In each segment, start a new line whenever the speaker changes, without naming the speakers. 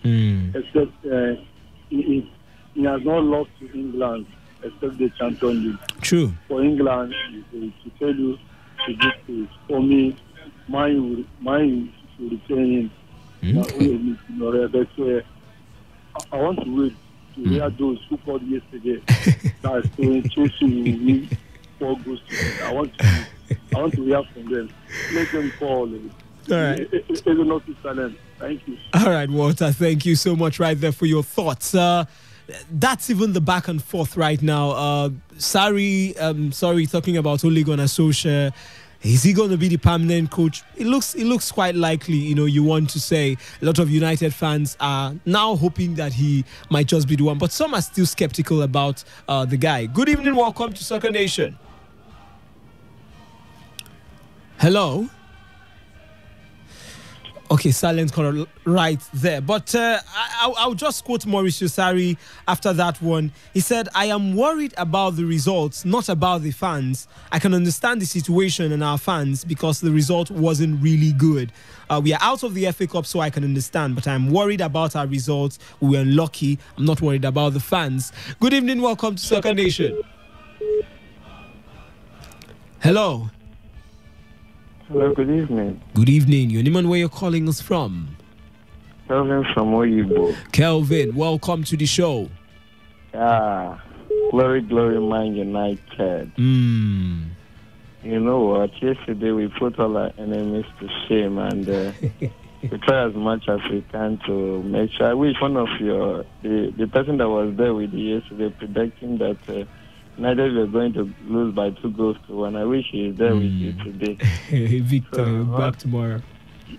except he has not lost to England except the Champions League.
True.
For England, to tell you the good things. For me, mine should retain him. But I want to wait to hear those who called yesterday that Chelsea will win 4 goals. I want to hear from them. Let them call.
All right.
Thank you.
All right, Walter. Thank you so much right there for your thoughts. That's even the back and forth right now. Sorry, talking about Ole Gunnar Solskjaer. Is he going to be the permanent coach? It looks quite likely. You want to say a lot of United fans are now hoping that he might just be the one, but some are still skeptical about the guy. Good evening, welcome to Soccer Nation. Hello. Okay, silent caller right there. But I'll just quote Mauricio Sarri after that one. He said, "I am worried about the results, not about the fans. I can understand the situation and our fans because the result wasn't really good. We are out of the FA Cup, so I can understand. But I'm worried about our results. We were unlucky. I'm not worried about the fans." Good evening. Welcome to Soccer Nation. Hello.
Hello, good evening.
Good evening. Your name and where you're calling us from?
Kelvin from Oyibo.
Kelvin, welcome to the show.
Glory, Man United. You know what? Yesterday we put all our enemies to shame and we try as much as we can to make sure. I wish one of the person that was there with you yesterday predicting that United were going to lose by 2-1. I wish he is there with you today.
Victor, back tomorrow.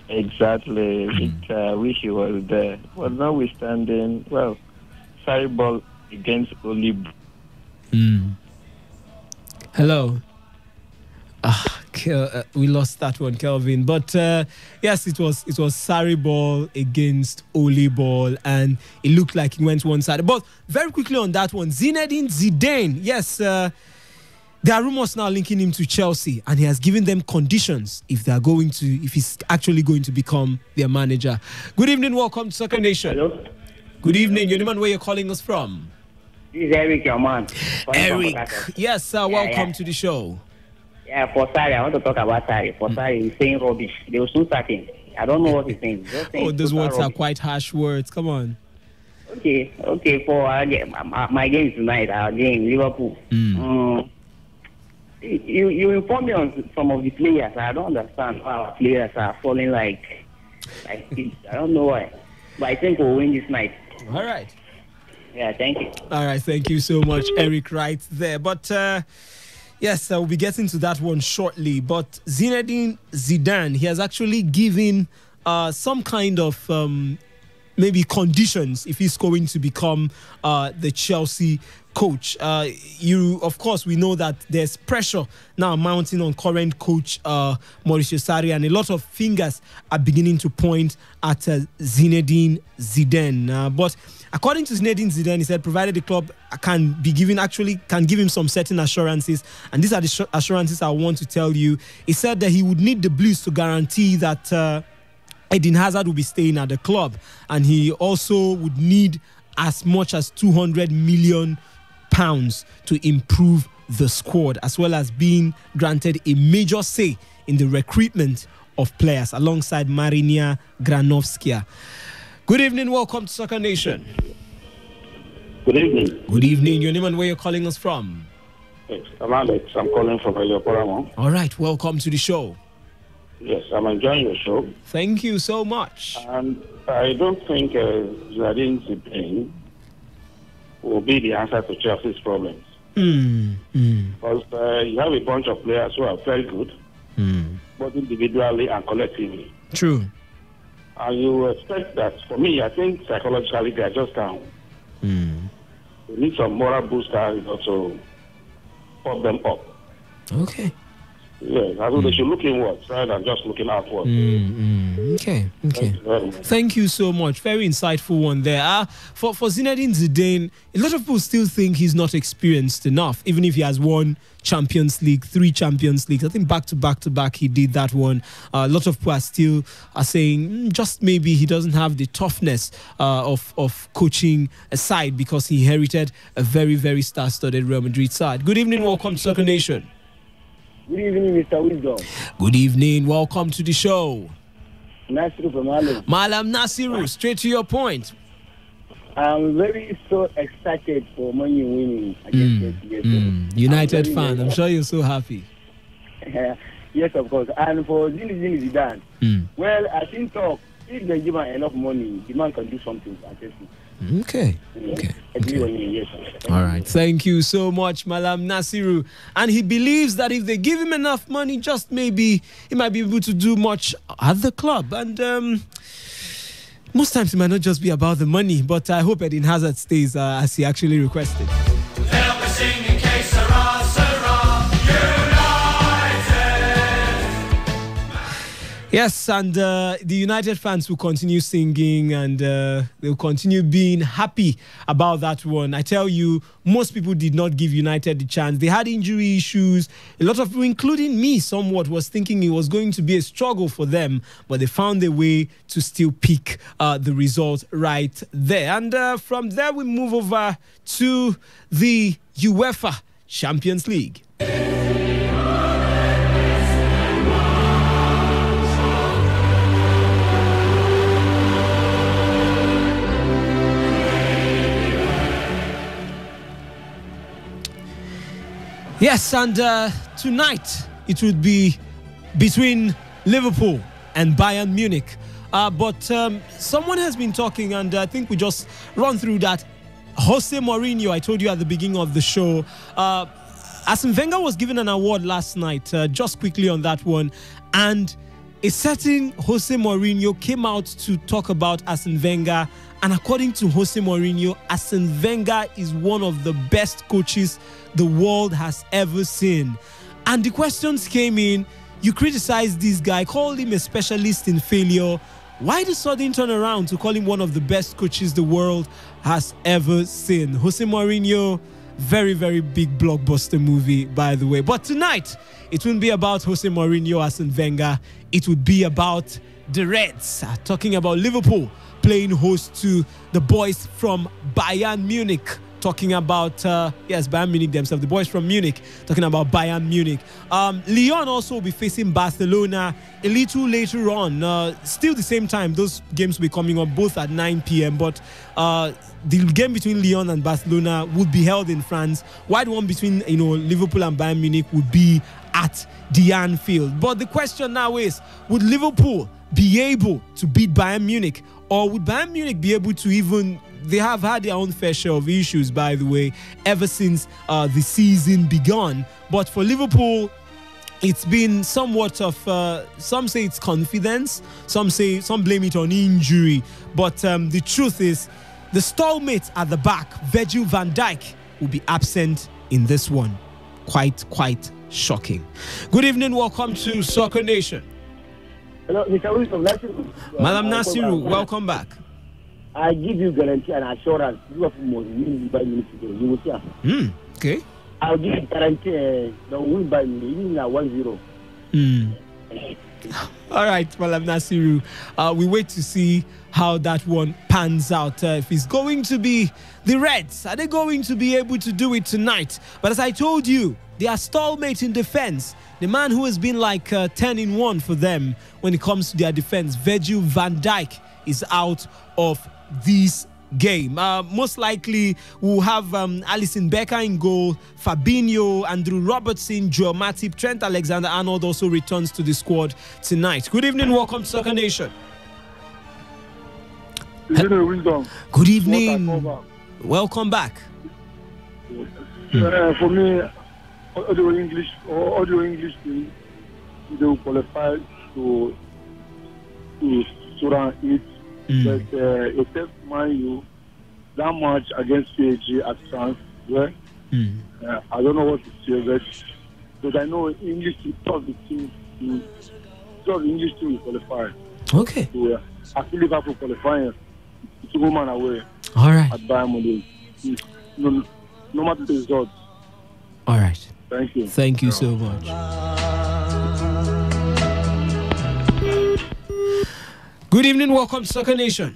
Exactly. Victor, I wish he was there. But notwithstanding, sorry ball against Oli.
Hello. We lost that one, Kelvin. But yes, it was Sarri ball against Oli ball, and it looked like it went one side. But very quickly on that one, Zinedine Zidane. Yes, there are rumors now linking him to Chelsea, and he has given them conditions if he's actually going to become their manager. Good evening, welcome to Soccer Nation.
Hello.
Good evening, your name and where you're calling us from?
This is Eric, your man.
Eric, yes, sir. Welcome to the show.
Yeah, for Sarri, I want to talk about Sarri. For Sarri, he's saying rubbish. They will soon sack him. I don't know what he's saying.
Those words are quite harsh words. Come on.
Okay. For my game tonight, our game, Liverpool. You inform me on some of the players. I don't understand how our players are falling like this. I don't know why. But I think we'll win this night.
All right.
Yeah, thank you.
All right, thank you so much, Eric, right there. But yes, we'll be getting to that one shortly. But Zinedine Zidane, he has actually given some kind of maybe conditions if he's going to become the Chelsea coach. Of course, we know that there's pressure now mounting on current coach Mauricio Sarri, and a lot of fingers are beginning to point at Zinedine Zidane. But according to Zinedine Zidane, he said, provided the club can give him some certain assurances, and these are the assurances I want to tell you. He said that he would need the Blues to guarantee that Eden Hazard will be staying at the club, and he also would need as much as £200 million to improve the squad, as well as being granted a major say in the recruitment of players alongside Marinia Granovskia. Good evening, welcome to Soccer Nation.
Good evening.
Good evening, your name and where you're calling us from?
Yes, I'm Alex. I'm calling from Elioporamo.
All right, welcome to the show.
Yes, I'm enjoying your show.
Thank you so much.
And I don't think Zinedine Zidane will be the answer to Chelsea's problems. Because you have a bunch of players who are very good, both individually and collectively.
True.
And you expect that, for me, I think psychologically they are just down. They need some moral booster to pop them up.
Okay.
Yes, I think they should look inwards rather than just looking outwards.
Okay. Thank you so much. Very insightful one there. For Zinedine Zidane, a lot of people still think he's not experienced enough, even if he has won Champions League, 3 Champions Leagues. I think back to back he did that one. A lot of people are still saying just maybe he doesn't have the toughness of coaching aside because he inherited a very, very star-studded Real Madrid side. Good evening, welcome to Soccer Nation.
Good evening, Mr. Wisdom.
Good evening, welcome to the show.
Nasiru from Malam.
Malam Nasiru, straight to your point.
I'm very so excited for Man U winning against
United fan, I'm sure you're so happy.
Yes, of course. And for Zinedine Zidane, well, I think if they give him enough money, the man can do something.
Okay. All right. Thank you so much, Malam Nasiru. And he believes that if they give him enough money, just maybe he might be able to do much at the club. And most times it might not just be about the money, but I hope Eden Hazard stays as he actually requested.
They'll be singing K Sarah, Sarah, United.
Yes, and the United fans will continue singing and they'll continue being happy about that one. I tell you, most people did not give United the chance. They had injury issues. A lot of people, including me somewhat, was thinking it was going to be a struggle for them, but they found a way to still pick the result right there. And from there, we move over to the UEFA Champions League. Yes, and tonight it would be between Liverpool and Bayern Munich. But someone has been talking, and I think we just run through that. Jose Mourinho, I told you at the beginning of the show, Arsene Wenger was given an award last night, just quickly on that one. And a certain Jose Mourinho came out to talk about Arsene Wenger. And according to Jose Mourinho, Arsene Wenger is one of the best coaches the world has ever seen. And the questions came in. You criticized this guy, called him a specialist in failure. Why the sudden turnaround to call him one of the best coaches the world has ever seen? Jose Mourinho, very, very big blockbuster movie, by the way. But tonight, it wouldn't be about Jose Mourinho, Arsene Wenger. It would be about the Reds, talking about Liverpool playing host to the boys from Bayern Munich. Talking about, Bayern Munich themselves, the boys from Munich, talking about Bayern Munich. Lyon also will be facing Barcelona a little later on. Still the same time, those games will be coming up both at 9 p.m. But the game between Lyon and Barcelona would be held in France, while the one between Liverpool and Bayern Munich would be at the Anfield. But the question now is, would Liverpool be able to beat Bayern Munich? Or would Bayern Munich be able to even... They have had their own fair share of issues, by the way, ever since the season began. But for Liverpool, it's been somewhat of, some say it's confidence, some blame it on injury. But the truth is, the stalmate at the back, Virgil van Dijk, will be absent in this one. Quite shocking. Good evening, welcome to Soccer Nation.
Hello, Mr. Wilson, Nasiru.
Madam Nasiru, welcome back.
I give you guarantee and assurance Liverpool must win by Munich today. You will see.
Okay.
I'll give you guarantee they will win by Munich 1-0.
All right, Malam Nasiru. We wait to see how that one pans out. If it's going to be the Reds, are they going to be able to do it tonight? But as I told you, they are stalemates in defense. The man who has been like 10-in-1 for them when it comes to their defense, Virgil van Dijk, is out of this game. Most likely we'll have Alisson Becker in goal, Fabinho, Andrew Robertson, Joel Matip, Trent Alexander-Arnold also returns to the squad tonight. Good evening, welcome to Soccer Nation. Good evening, welcome back.
For me, audio English team, they will qualify to round 8. But except Man U, that match against PSG at France, I don't know what to say, but But I know English team, two of the English team will qualify.
Okay.
So I feel Liverpool qualifying. It's home and away.
All right.
At Bayern Munich. No matter the results.
All right.
Thank you.
Thank you so much. Good evening. Welcome to Soccer Nation.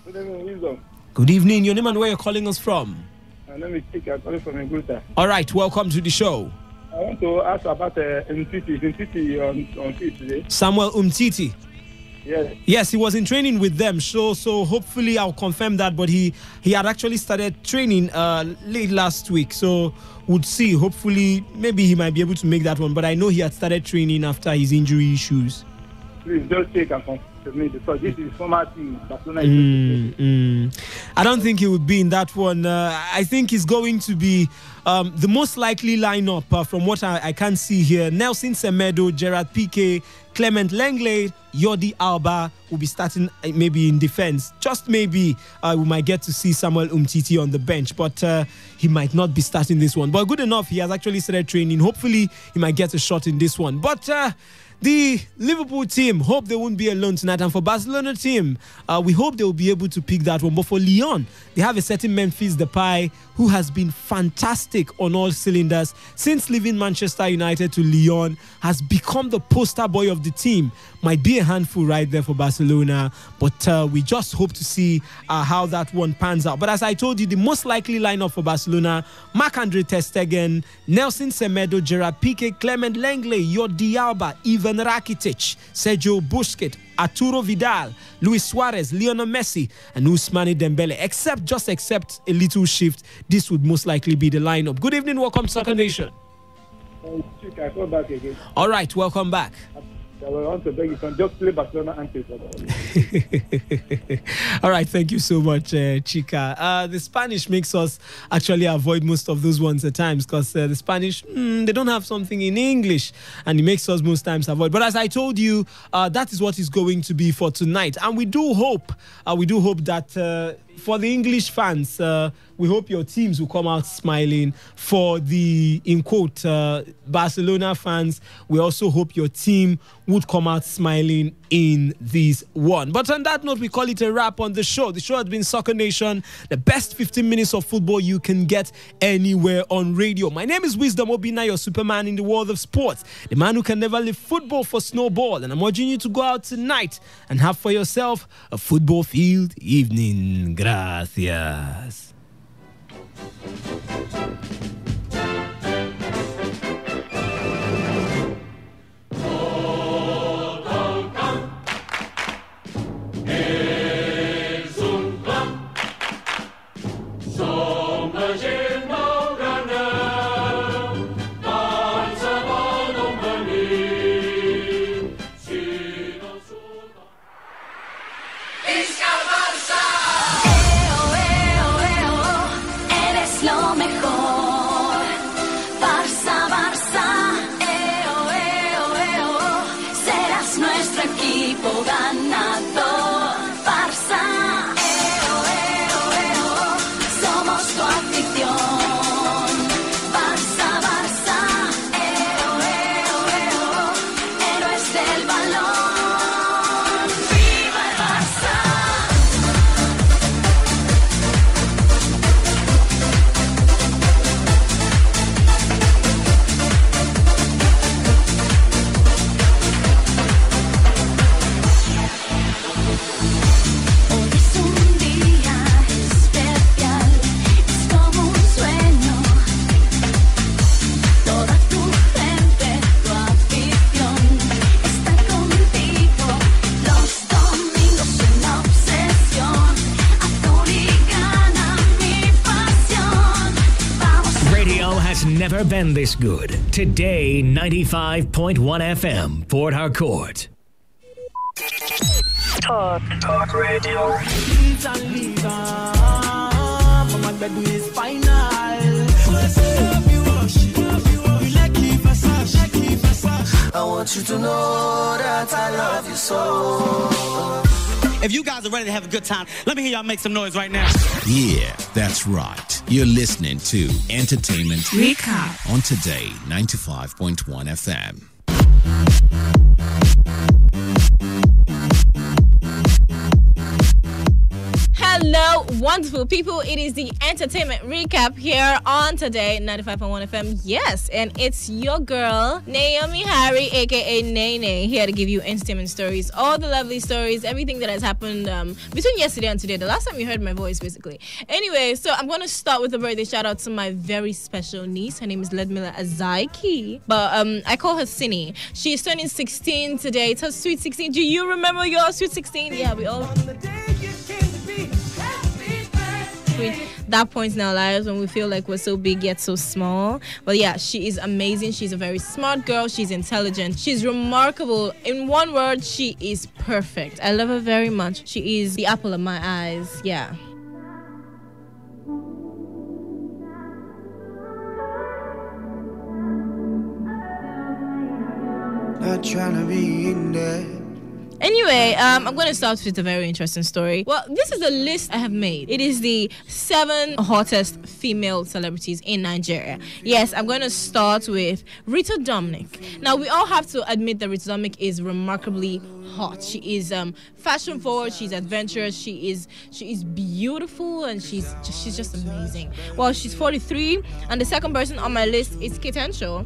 Good evening, Wisdom.
Good evening. Your name and where you're calling us from?
My name is Chika. I'm calling from Nguta.
All right. Welcome to the show.
I want to ask about Umtiti on field today.
Samuel Umtiti.
Yes.
Yes, he was in training with them. So hopefully I'll confirm that. But he had actually started training late last week. So we'll see. Hopefully, maybe he might be able to make that one. But I know he had started training after his injury issues.
Please just take and confirm me because this is former team. Barcelona.
I don't think he would be in that one. I think he's going to be the most likely lineup from what I can see here. Nelson Semedo, Gerard Piqué, Clement Lenglet, Jordi Alba will be starting maybe in defense. Just maybe we might get to see Samuel Umtiti on the bench, but he might not be starting this one. But good enough, he has actually started training. Hopefully, he might get a shot in this one. But the Liverpool team hope they won't be alone tonight. And for Barcelona team, we hope they will be able to pick that one. But for Lyon, they have a certain Memphis Depay who has been fantastic on all cylinders. Since leaving Manchester United to Lyon, has become the poster boy of the team. Might be a handful right there for Barcelona. But we just hope to see how that one pans out. But as I told you, the most likely lineup for Barcelona, Marc-Andre ter Stegen, Nelson Semedo, Gerard Piqué, Clement Lenglet, Jordi Alba, Ivan Rakitic, Sergio Busquets, Arturo Vidal, Luis Suarez, Lionel Messi, and Ousmane Dembele. Except a little shift, this would most likely be the lineup. Good evening, welcome to Soccer Nation.
I call back again.
All right, welcome back.
I want to beg you can just play Barcelona and
All right, thank you so much, Chika. The Spanish makes us actually avoid most of those ones at times because the Spanish, they don't have something in English and it makes us most times avoid. But as I told you, that is what is going to be for tonight. And we do hope that for the English fans, we hope your teams will come out smiling. For the, in quote, Barcelona fans, we also hope your team would come out smiling in this one. But on that note, we call it a wrap on the show. The show has been Soccer Nation, the best 15 minutes of football you can get anywhere on radio. My name is Wisdom Obina, your Superman in the world of sports, the man who can never leave football for snowball. And I'm urging you to go out tonight and have for yourself a football field evening. Gracias.
Never been this good. Today 95.1 FM Port Harcourt. Talk radio.
I want you to know that I love you so. If you guys are ready to have a good time, let me hear y'all make some noise right now.
Yeah, that's right. You're listening to Entertainment Recap on Today 95.1 FM.
Hello, wonderful people. It is the entertainment recap here on Today 95.1 FM. Yes, and it's your girl, Naomi Harry, aka Nene, here to give you entertainment stories. All the lovely stories, everything that has happened between yesterday and today. The last time you heard my voice, basically. Anyway, so I'm going to start with a birthday shout out to my very special niece. Her name is Ledmila Azaiki, but I call her Cine. She is turning 16 today. It's her sweet 16. Do you remember your sweet 16? Yeah, we all... that point in our lives when we feel like we're so big yet so small. But yeah, she is amazing. She's a very smart girl. She's intelligent. She's remarkable. In one word, she is perfect. I love her very much. She is the apple of my eyes. Yeah.
Not trying to be in there.
Anyway, I'm going to start with a very interesting story. Well, this is the list I have made. It is the 7 hottest female celebrities in Nigeria. Yes, I'm going to start with Rita Dominic. Now, we all have to admit that Rita Dominic is remarkably hot. She is fashion forward. She's adventurous. She is beautiful, and she's just amazing. Well, she's 43, and the second person on my list is Kate Henshaw.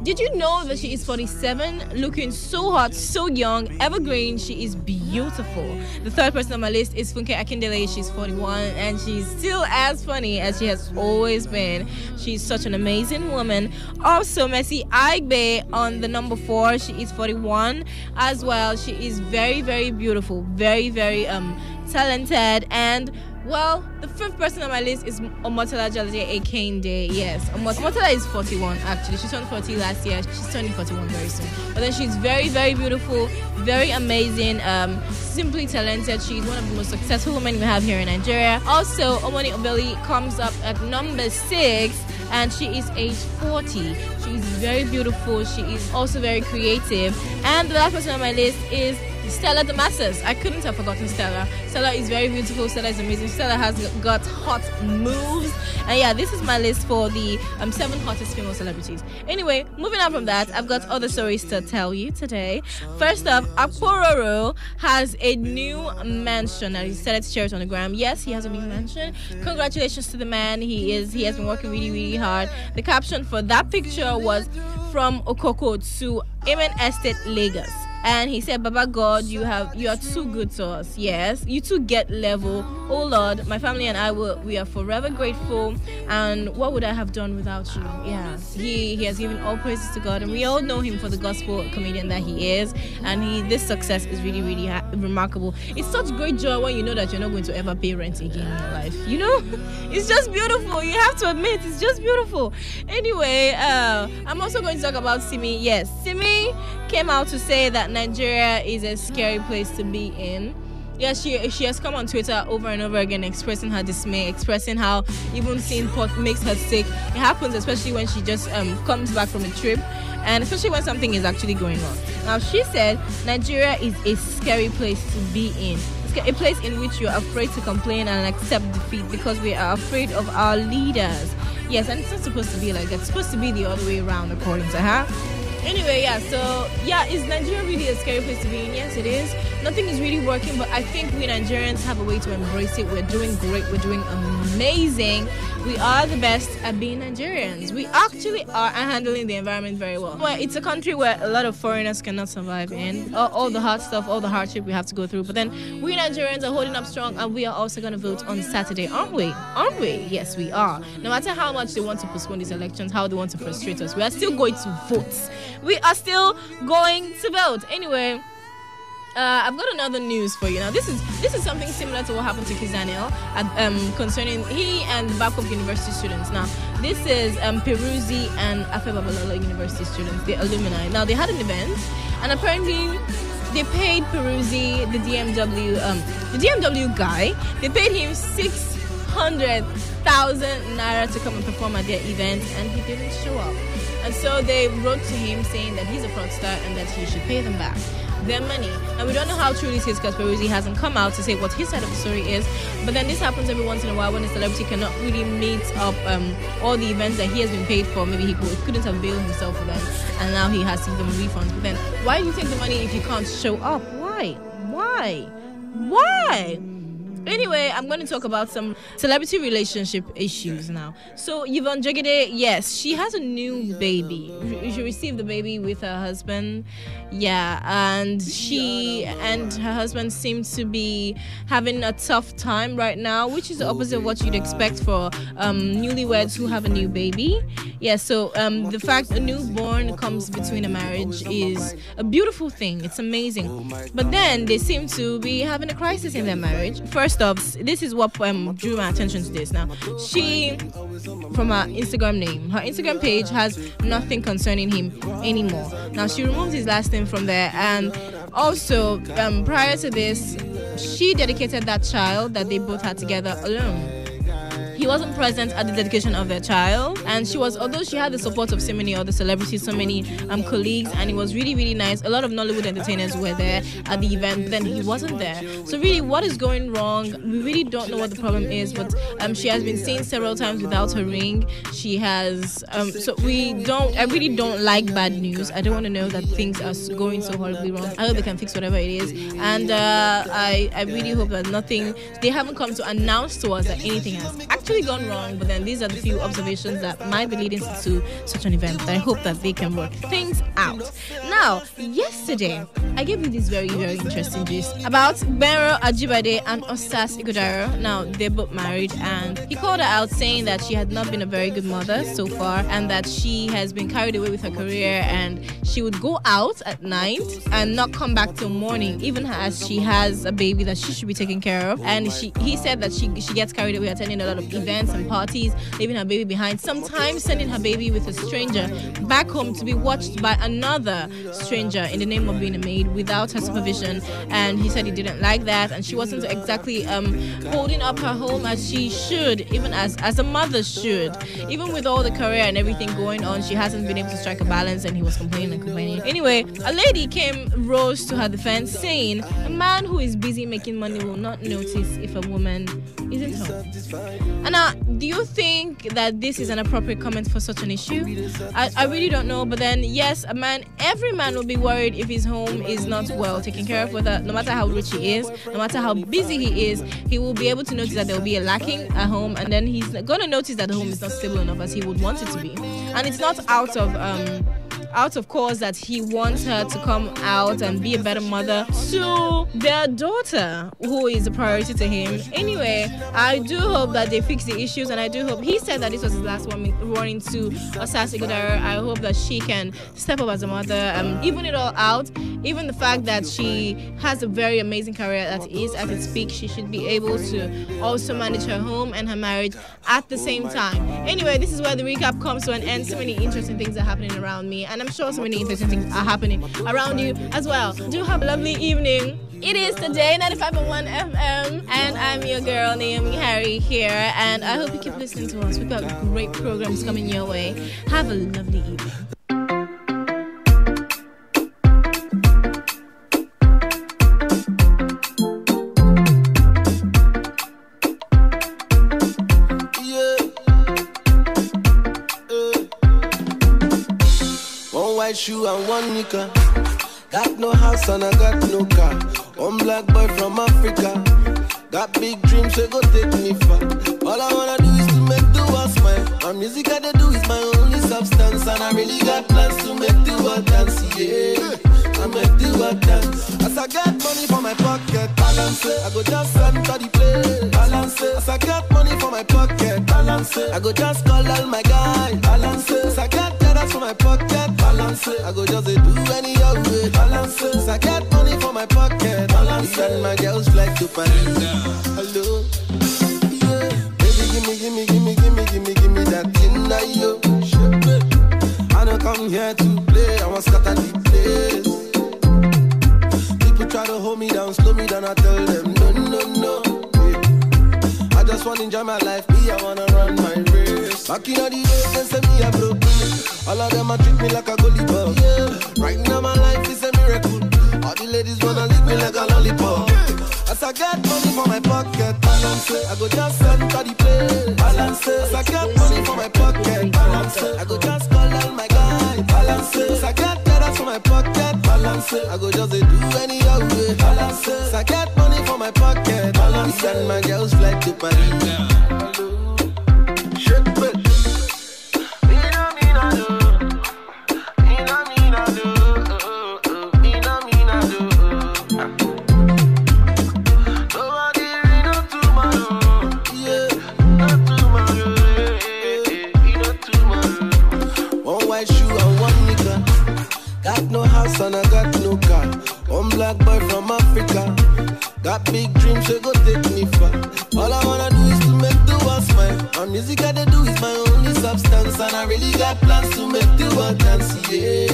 Did you know that she is 47, looking so hot, so young, evergreen? She is beautiful. The third person on my list is Funke Akindele. She's 41, and she's still as funny as she has always been. She's such an amazing woman. Also, Mercy Aigbe on the number 4. She is 41 as well. She is very, very beautiful, very, very talented, and well, the fifth person on my list is Omotola Jalade Akinde. Yes, Omotola is 41 actually. She turned 40 last year. She's turning 41 very soon. But then she's very, very beautiful, very amazing, simply talented. She's one of the most successful women we have here in Nigeria. Also, Omoni Obeli comes up at number 6, and she is age 40. She's very beautiful. She is also very creative. And the last person on my list is Stella Damascus. I couldn't have forgotten Stella. Stella is very beautiful. Stella is amazing. Stella has got hot moves. And yeah, this is my list for the 7 hottest female celebrities. Anyway, moving on from that, I've got other stories to tell you today. First up, Akpororo has a new mansion that he started to share it on the gram. Yes, he has a new mansion. Congratulations to the man. He has been working really, really hard. The caption for that picture was from Okoko to Amen Estate, Lagos. And he said, Baba God, you are too good to us. Yes, you too get level. Oh Lord, my family and I we are forever grateful. And what would I have done without you? Yeah, he has given all praises to God, and we all know him for the gospel comedian that he is. And this success is really, really remarkable. It's such great joy when you know that you're not going to ever pay rent again in your life. You know, it's just beautiful. You have to admit, it's just beautiful. Anyway, I'm also going to talk about Simi. Yes, Simi came out to say that Nigeria is a scary place to be in. Yeah, she has come on Twitter over and over again expressing her dismay, expressing how even seeing pot makes her sick. It happens especially when she just comes back from a trip, and especially when something is actually going on. Now, she said Nigeria is a scary place to be in. It's a place in which you're afraid to complain and accept defeat because we are afraid of our leaders. Yes, and it's not supposed to be like that. It's supposed to be the other way around, according to her. Anyway, yeah, so, yeah, is Nigeria really a scary place to be in? Yes, it is. Nothing is really working, but I think we Nigerians have a way to embrace it. We're doing great. We're doing amazing. We are the best at being Nigerians. We actually are handling the environment very well. Well, it's a country where a lot of foreigners cannot survive in. All the hard stuff, all the hardship we have to go through. But then we Nigerians are holding up strong, and we are also going to vote on Saturday, aren't we? Aren't we? Yes, we are. No matter how much they want to postpone these elections, how they want to frustrate us, we are still going to vote. We are still going to vote. Anyway, I've got another news for you. Now, this is something similar to what happened to Kizaniel concerning he and Backup University students. Now, this is Peruzzi and Afe Babalola University students, the alumni. Now, they had an event, and apparently they paid Peruzzi, the DMW guy, they paid him 600,000 naira to come and perform at their event, and he didn't show up. And so they wrote to him saying that he's a fraudster and that he should pay them back. their money. And we don't know how true this is because Peruzzi hasn't come out to say what his side of the story is. But then this happens every once in a while when a celebrity cannot really meet up all the events that he has been paid for. Maybe he couldn't have billed himself for them, and now he has to give them refunds. But then why do you take the money if you can't show up? Why? Anyway, I'm going to talk about some celebrity relationship issues now. So, Yvonne Jegede, yes, she has a new baby. She received the baby with her husband. Yeah, and she and her husband seem to be having a tough time right now, which is the opposite of what you'd expect for newlyweds who have a new baby. Yeah, so the fact a newborn comes between a marriage is a beautiful thing. It's amazing. But then they seem to be having a crisis in their marriage. First off, this is what drew my attention to this. Now, she, from her Instagram name, her Instagram page has nothing concerning him anymore. Now, she removed his last name from there, and also prior to this, she dedicated that child that they both had together alone. He wasn't present at the dedication of their child, and although she had the support of so many other celebrities, so many colleagues, and it was really, really nice. A lot of Nollywood entertainers were there at the event, but then he wasn't there. So really, what is going wrong? We really don't know what the problem is, but she has been seen several times without her ring. She has, I really don't like bad news. I don't want to know that things are going so horribly wrong. I hope they can fix whatever it is, and I really hope that they haven't come to announce to us that anything has actually gone wrong, but then these are the few observations that might be leading to such an event. I hope that they can work things out. Now, yesterday, I gave you this very, very interesting gist about Benro Ajibade and Osas Igodaro. Now, they're both married, and he called her out saying that she had not been a very good mother so far, and that she has been carried away with her career, and she would go out at night and not come back till morning, even as she has a baby that she should be taking care of. And he said that she gets carried away attending a lot of events and parties, leaving her baby behind, sometimes sending her baby with a stranger back home to be watched by another stranger in the name of being a maid without her supervision. And he said he didn't like that, and she wasn't exactly holding up her home as she should, even as a mother should. Even with all the career and everything going on, she hasn't been able to strike a balance, and he was complaining. Anyway, a lady rose to her defense, saying a man who is busy making money will not notice if a woman isn't home. And now, do you think that this is an appropriate comment for such an issue? I really don't know, but then yes, every man will be worried if his home is not well taken care of, no matter how rich he is, no matter how busy he is, he will be able to notice that there will be a lacking at home, and then he's going to notice that the home is not stable enough as he would want it to be. And it's not out of course that he wants her to come out and be a better mother to their daughter, who is a priority to him. Anyway, I do hope that they fix the issues, and I do hope, he said that this was his last warning to Osas Igodaro. I hope that she can step up as a mother, even it all out. Even the fact that she has a very amazing career that is at its peak, she should be able to also manage her home and her marriage at the same time. Anyway, this is where the recap comes to an end. So many interesting things are happening around me, and I'm sure so many interesting things are happening around you as well. Do have a lovely evening. It is Today 95.1 FM, and I'm your girl Naomi Harry here, and I hope you keep listening to us. We've got great programs coming your way. Have a lovely evening.
White shoe and one nika. Got no house and I got no car. One black boy from Africa. Got big dreams, so go take me far. All I wanna do is to make the world smile. My music I do is my only substance, and I really got plans to make the world dance. Yeah, I make the world dance. As I get money for my pocket, balance it. I go just enter the place, balance it. As I get money for my pocket, balance it. I go just call all my guys, balance it. As I get dollars for my pocket, balance it. I go just do any other way, balance it. As I get money for my pocket, balance it. And my girls like to Paris. Hello, yeah. Baby, give me that thing that you. I don't come here to play, I want to scatter the place. People try to hold me down, slow me down, I tell them no. Yeah. I just want to enjoy my life, me, I wanna run my race. Back in the days, they say me a broke. All of them a treat me like a goalie ball. Yeah. Right now my life is a miracle. All the ladies wanna lick me like a lollipop. As I get money for my pocket, balance it. I go just enter the place, balance it. As I get money for my pocket, balance it. I go just call all my guys, balance it. As I get dollars for my pocket, balance it. I go just do any other way, balance it. As I get money for my pocket, balance it. And my girls fly to Paris. Shake it. Got no house and I got no car. One black boy from Africa. Got big dreams, so go take me far. All I wanna do is to make the world smile. And music I do is my only substance. And I really got plans to make the world dance, yeah.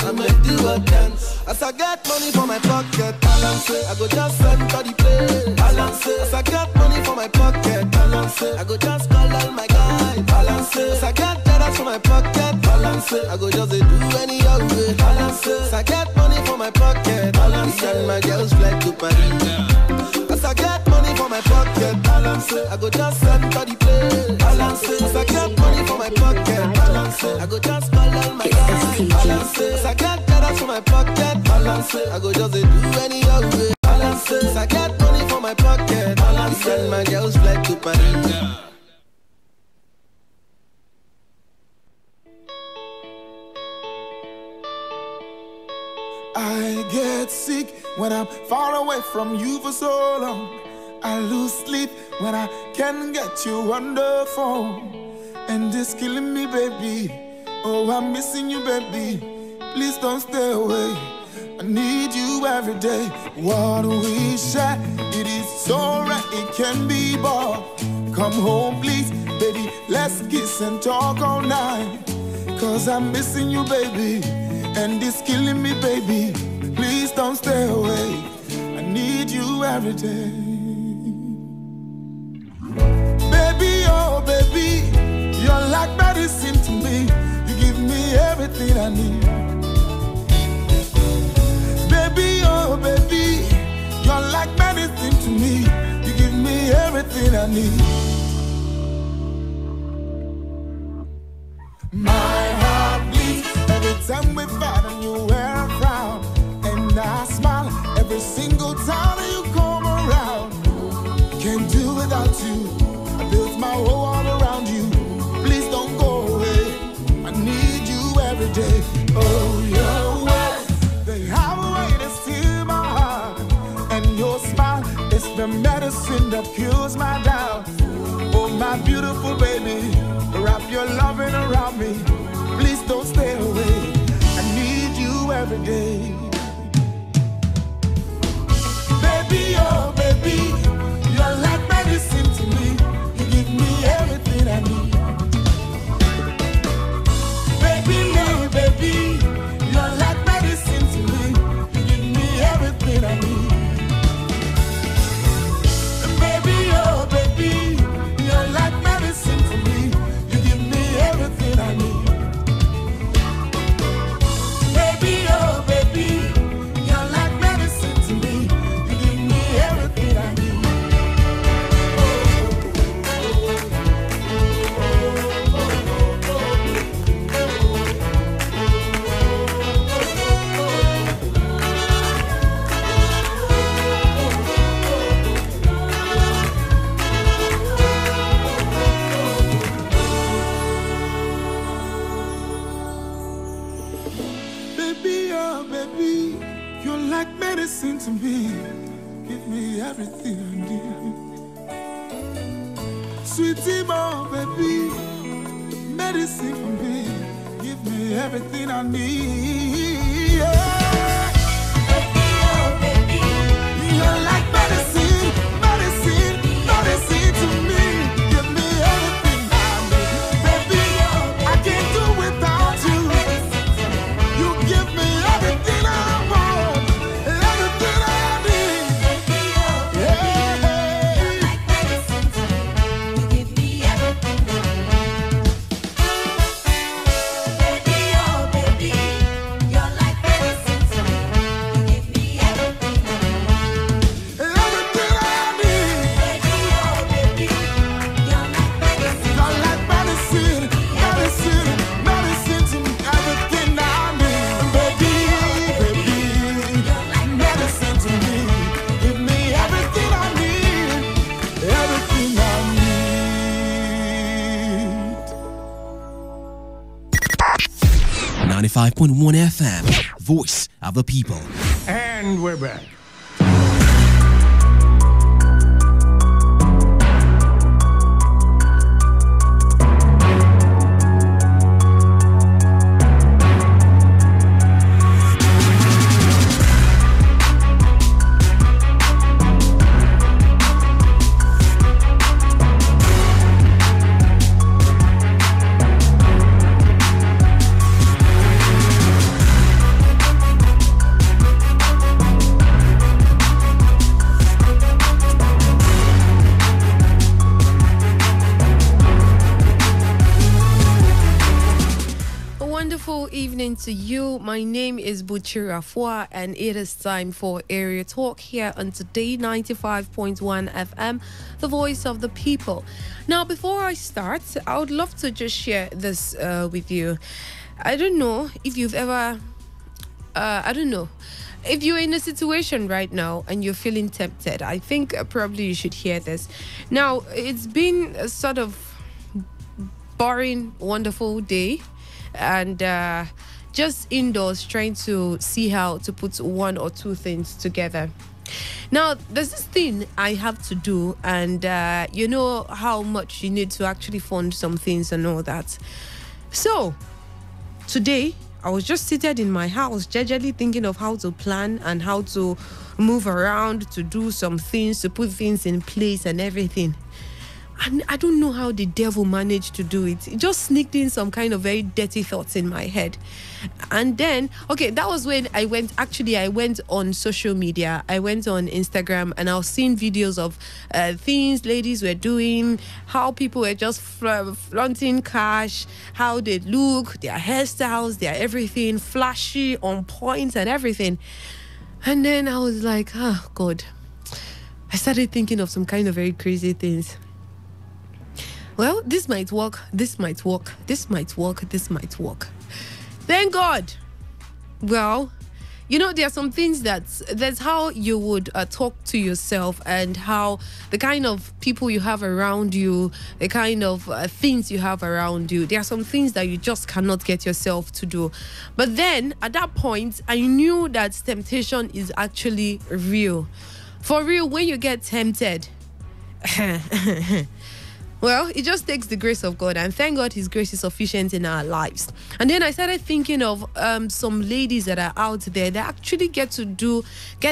I make the world dance. As I get money for my pocket, balance it. I go just enter the place, balance it. As I get money for my pocket, balance it. I go just call all my guys, balance it. As I get dollars for my pocket, balance it. I go just do any other way, balance it. As I get money for my pocket, balance it. And my girls fly to Paris. As I get money for my pocket, balance it. I go just enter the place, balance it. As I get money for my pocket, balance it. I go just call all my guys, balance it. As I get dollars for my pocket, balance it. I go just do any other way, balance it. As I get money for my pocket, balance it. And my girls fly to Paris.
I get sick when I'm far away from you for so long. I lose sleep when I can't get you on the phone. And it's killing me, baby. Oh, I'm missing you, baby. Please don't stay away. I need you every day. What we share, it is so right, it can be bought. Come home, please, baby. Let's kiss and talk all night. Cause I'm missing you, baby. And it's killing me, baby. Please don't stay away. I need you every day. Baby, oh baby, you're like medicine to me. You give me everything I need. Baby, oh baby, you're like medicine to me. You give me everything I need. My heart beats every time we fight and you wear a frown. And I smile every single time you come around. Can't do without you. I built my whole world around you. Please don't go away. I need you every day. Oh, your words, they have a way to steal my heart. And your smile is the medicine that cures my doubt. Oh, my beautiful baby, wrap your loving around me. Please don't stay away. I need you every day. Baby, oh baby, you're like medicine to me. You give me everything I need. Baby, oh baby, you're like medicine to me. You give me everything I need. Baby, oh baby, you're like medicine to me. You give me everything I need. Baby, oh baby, you're like medicine to me. You give me everything I need. Baby, oh baby, you're like medicine to me. Give me everything I need. Sweetie, oh baby, medicine for me. Give me everything I need. Yeah. Baby, oh baby, you're like medicine, medicine, medicine to me. Give me everything I need. Baby, I can't do without you. You give me everything I want, everything I need. Yeah.
Baby, oh baby, you're like medicine.
95.1 FM, voice of the people.
And we're back.
Evening to you. My name is Buchira Fua, and it is time for Area Talk here on Today 95.1 FM, the voice of the people. Now, before I start, I would love to just share this with you. I don't know if you've ever, if you're in a situation right now and you're feeling tempted, I think probably you should hear this. Now, it's been a sort of boring, wonderful day, and just indoors trying to see how to put one or two things together. Now, there's this thing I have to do, and you know how much you need to actually fund some things and all that. So, today, I was just seated in my house, gingerly thinking of how to plan and how to move around, to do some things, to put things in place and everything. And I don't know how the devil managed to do it. It just sneaked in some kind of very dirty thoughts in my head. And then, okay, that was when I went on social media. I went on Instagram, and I was seeing videos of things ladies were doing, how people were just flaunting cash, how they look, their hairstyles, their everything, flashy, on point and everything. And then I was like, oh, God. I started thinking of some kind of very crazy things. Well, this might work, this might work, this might work, this might work. Thank God. Well, you know, there are some things that's how you would talk to yourself, and how the kind of people you have around you, the kind of things you have around you. There are some things that you just cannot get yourself to do. But then at that point, I knew that temptation is actually real. For real, when you get tempted, well, it just takes the grace of God, and thank God His grace is sufficient in our lives. And then I started thinking of some ladies that are out there that actually get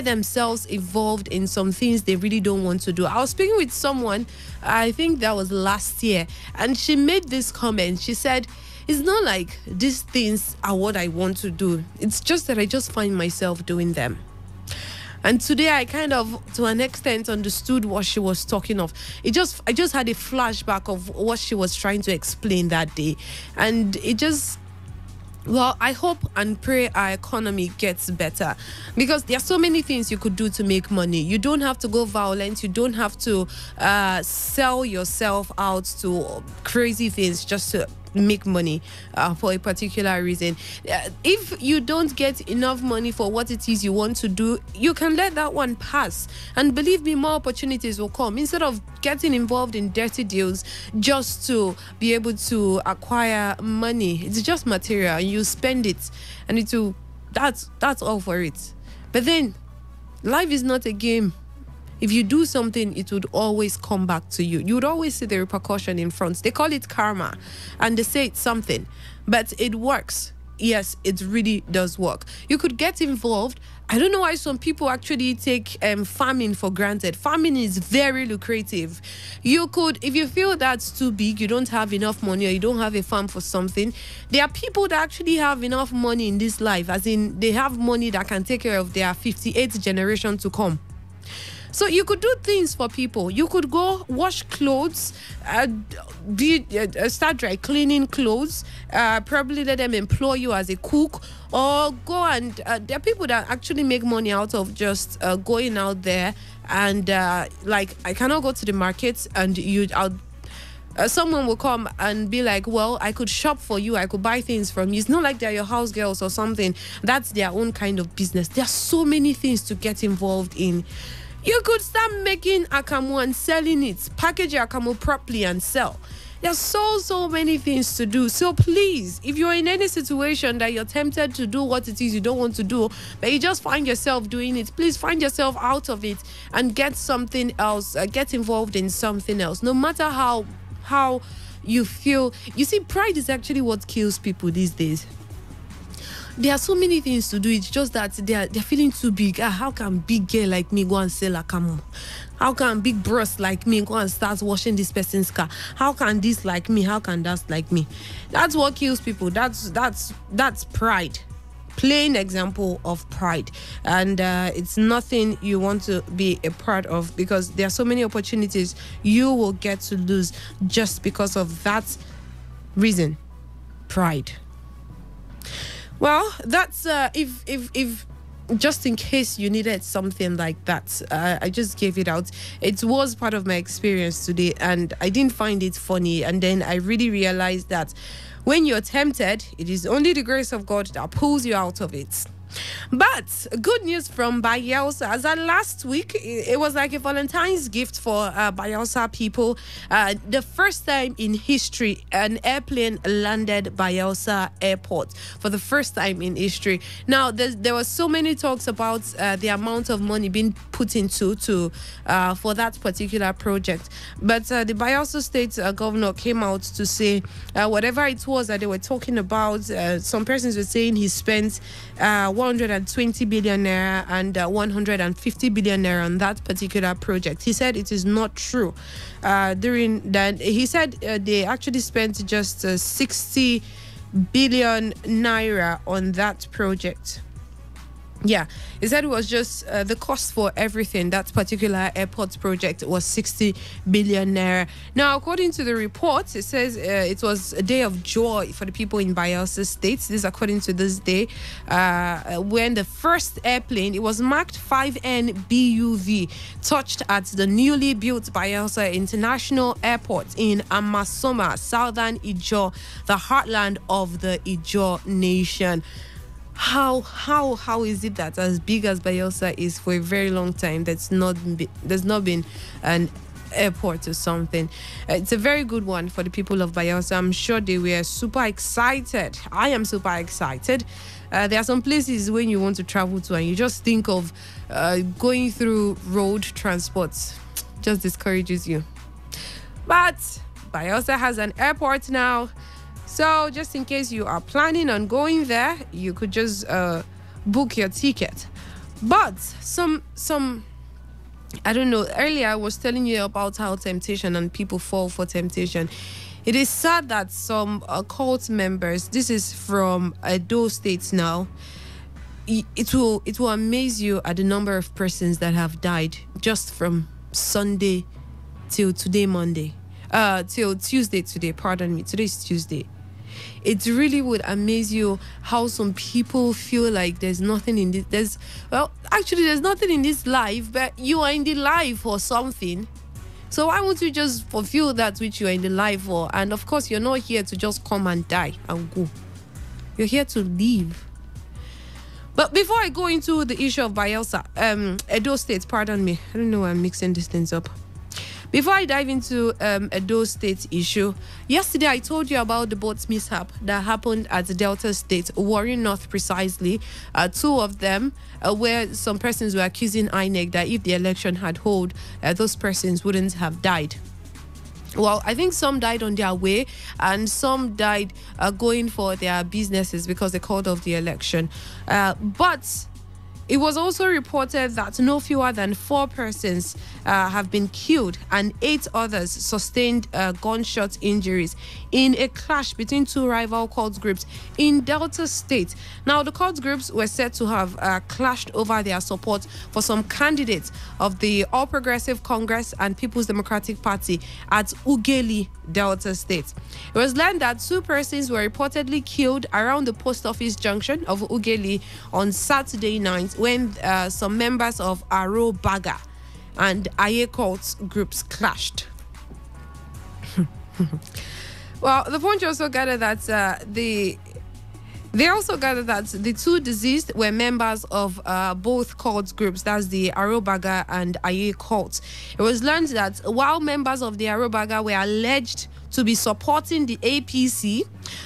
themselves involved in some things they really don't want to do. I was speaking with someone, I think that was last year, and she made this comment. She said, it's not like these things are what I want to do. It's just that I just find myself doing them. And today I kind of, to an extent, understood what she was talking of. I just had a flashback of what she was trying to explain that day. And it just, well, I hope and pray our economy gets better, because there are so many things you could do to make money. You don't have to go violent. You don't have to sell yourself out to crazy things just to make money for a particular reason. If you don't get enough money for what it is you want to do, you can let that one pass, and believe me, more opportunities will come. Instead of getting involved in dirty deals just to be able to acquire money, it's just material, and you spend it, and that's all for it. But then life is not a game. If you do something, it would always come back to you. You would always see the repercussion in front. They call it karma, and they say it's something, but it works. Yes, it really does work. You could get involved. I don't know why some people actually take farming for granted. Farming is very lucrative. You could, if you feel that's too big, you don't have enough money, or you don't have a farm for something, there are people that actually have enough money in this life, as in they have money that can take care of their 58th generation to come. So you could do things for people. You could go wash clothes, start dry cleaning clothes, probably let them employ you as a cook, or go and there are people that actually make money out of just going out there and like, I cannot go to the market, and someone will come and be like, well, I could shop for you, I could buy things from you. It's not like they're your house girls or something. That's their own kind of business. There are so many things to get involved in. You could start making akamu and selling it. Package your akamu properly and sell. There's so many things to do. So please, if you're in any situation that you're tempted to do what it is you don't want to do, but you just find yourself doing it, please find yourself out of it and get something else, get involved in something else. No matter how you feel. You see, pride is actually what kills people these days. There are so many things to do. It's just that they're feeling too big. How can big girl like me go and sell a camo? How can big bros like me go and start washing this person's car? How can this like me? How can that like me? That's what kills people. That's pride. Plain example of pride. And it's nothing you want to be a part of, because there are so many opportunities you will get to lose just because of that reason. Pride. Well, that's if just in case you needed something like that, I just gave it out. It was part of my experience today, and I didn't find it funny. And then I really realized that when you're tempted, it is only the grace of God that pulls you out of it. But good news from Bayelsa. As last week, it was like a Valentine's gift for Bayelsa people. The first time in history, an airplane landed Bayelsa Airport for the first time in history. Now, there was so many talks about the amount of money being put into for that particular project. But the Bayelsa State governor came out to say whatever it was that they were talking about. Some persons were saying he spent 120 billion naira and 150 billion naira on that particular project. He said it is not true. During that, he said they actually spent just 60 billion naira on that project. Yeah, he said it was just the cost for everything. That particular airport project was 60 billion naira. Now, according to the report, it says it was a day of joy for the people in Bayelsa State. This is according to this day, when the first airplane, it was marked 5N BUV, touched at the newly built Bayelsa International Airport in Amasoma, Southern Ijaw, the heartland of the Ijaw Nation. How is it that as big as Bayelsa is for a very long time, there's not been an airport or something? It's a very good one for the people of Bayelsa. I'm sure they were super excited. I am super excited. There are some places when you want to travel to and you just think of going through road transport, just discourages you. But Bayelsa has an airport now. So just in case you are planning on going there, you could just book your ticket. But some I don't know, earlier I was telling you about how temptation and people fall for temptation. It is sad that some cult members, this is from Edo State now, it will amaze you at the number of persons that have died just from Sunday till today, Monday. Till Tuesday today, pardon me. Today's Tuesday. It really would amaze you how some people feel like there's nothing in this. There's nothing in this life, but you are in the life for something. So why won't you just fulfill that which you are in the life for? And of course, you're not here to just come and die and go. You're here to live. But before I go into the issue of Bayelsa, Edo State, pardon me. I don't know why I'm mixing these things up. Before I dive into Edo State issue, yesterday I told you about the boat mishap that happened at Delta State, Warri North precisely. Two of them, where some persons were accusing INEC that if the election had held, those persons wouldn't have died. Well, I think some died on their way and some died going for their businesses because they called off the election. But it was also reported that no fewer than 4 persons have been killed and 8 others sustained gunshot injuries in a clash between 2 rival cult groups in Delta State. Now, the cult groups were said to have clashed over their support for some candidates of the All Progressive Congress and People's Democratic Party at Ughelli, Delta State. It was learned that 2 persons were reportedly killed around the post office junction of Ughelli on Saturday night when some members of Aro Baga and Aye cult groups clashed. Well, the Punch also gathered that the They also gathered that the two deceased were members of both cult groups, that's the Arobaga and Aye cult. It was learned that while members of the Arobaga were alleged to be supporting the APC,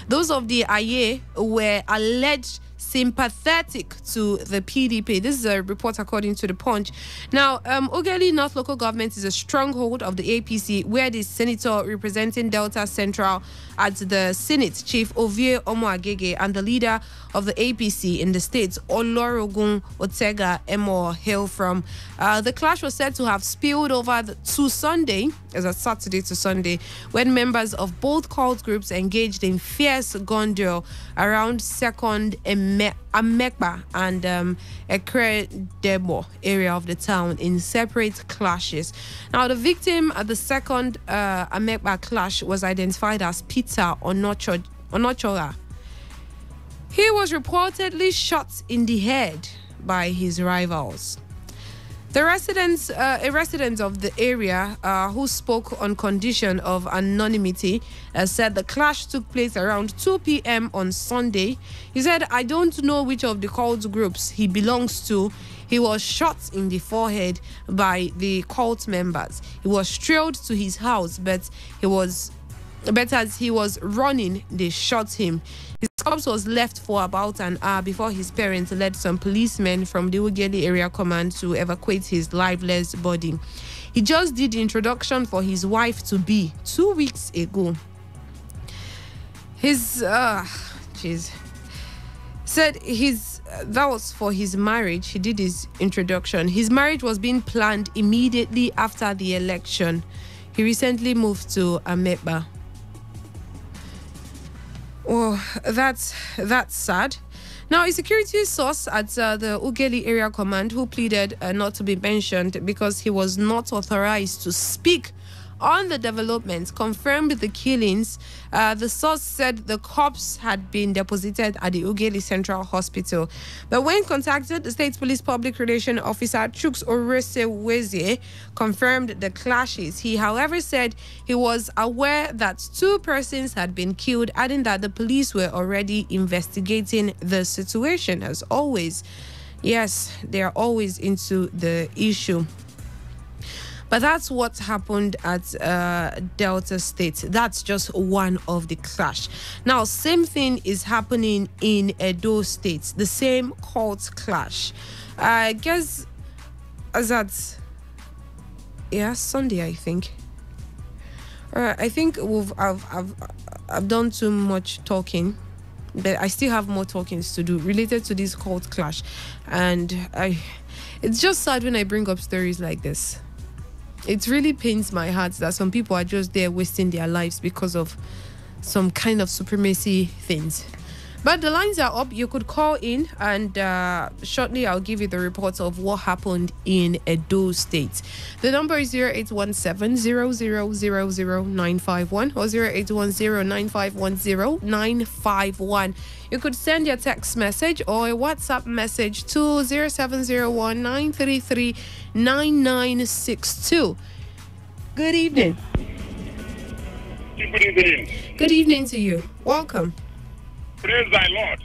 those of the Aye were alleged sympathetic to the PDP. This is a report according to the Punch. Now, Ughelli North Local Government is a stronghold of the APC, where the senator representing Delta Central at the Senate, Chief Ovie Omoagege, and the leader of the APC in the state, Olorogun Otega Emo, hail from. The clash was said to have spilled over to Sunday, as a Saturday to Sunday, when members of both cult groups engaged in fierce gun duel around 2nd Amekba and Ekre Debo area of the town in separate clashes. Now, the victim at the 2nd Amekba clash was identified as Peter Onochola. He was reportedly shot in the head by his rivals. The residents, a resident of the area who spoke on condition of anonymity, said the clash took place around 2 p.m. on Sunday. He said, "I don't know which of the cult groups he belongs to. He was shot in the forehead by the cult members. He was trailed to his house, but as he was running, they shot him. His corpse was left for about an hour before his parents led some policemen from the Ughelli Area Command to evacuate his lifeless body. He just did the introduction for his wife-to-be 2 weeks ago. Said that was for his marriage. He did his introduction. His marriage was being planned immediately after the election. He recently moved to Amekba." Oh, that's sad. Now, a security source at the Ughelli Area Command, who pleaded not to be mentioned because he was not authorized to speak on the developments, confirmed the killings. The source said the corpse had been deposited at the Ughelli Central Hospital. But when contacted, the State Police Public Relations Officer Chuks Orese Wezie confirmed the clashes. He, however, said he was aware that 2 persons had been killed, adding that the police were already investigating the situation. As always, yes, they are always into the issue. But that's what happened at Delta State. That's just one of the clash. Now, same thing is happening in Edo State. The same cult clash. I guess as at Sunday, I think. I think I've done too much talking, but I still have more talkings to do related to this cult clash, and it's just sad when I bring up stories like this. It really pains my heart that some people are just there wasting their lives because of some kind of supremacy things. But the lines are up. You could call in, and shortly I'll give you the reports of what happened in Edo State. The number is 0817-0000951 or 0810-9510-951. You could send your text message or a WhatsApp message to 0701-933-9962. Good evening.
Good evening.
Good evening to you. Welcome.
Praise thy Lord.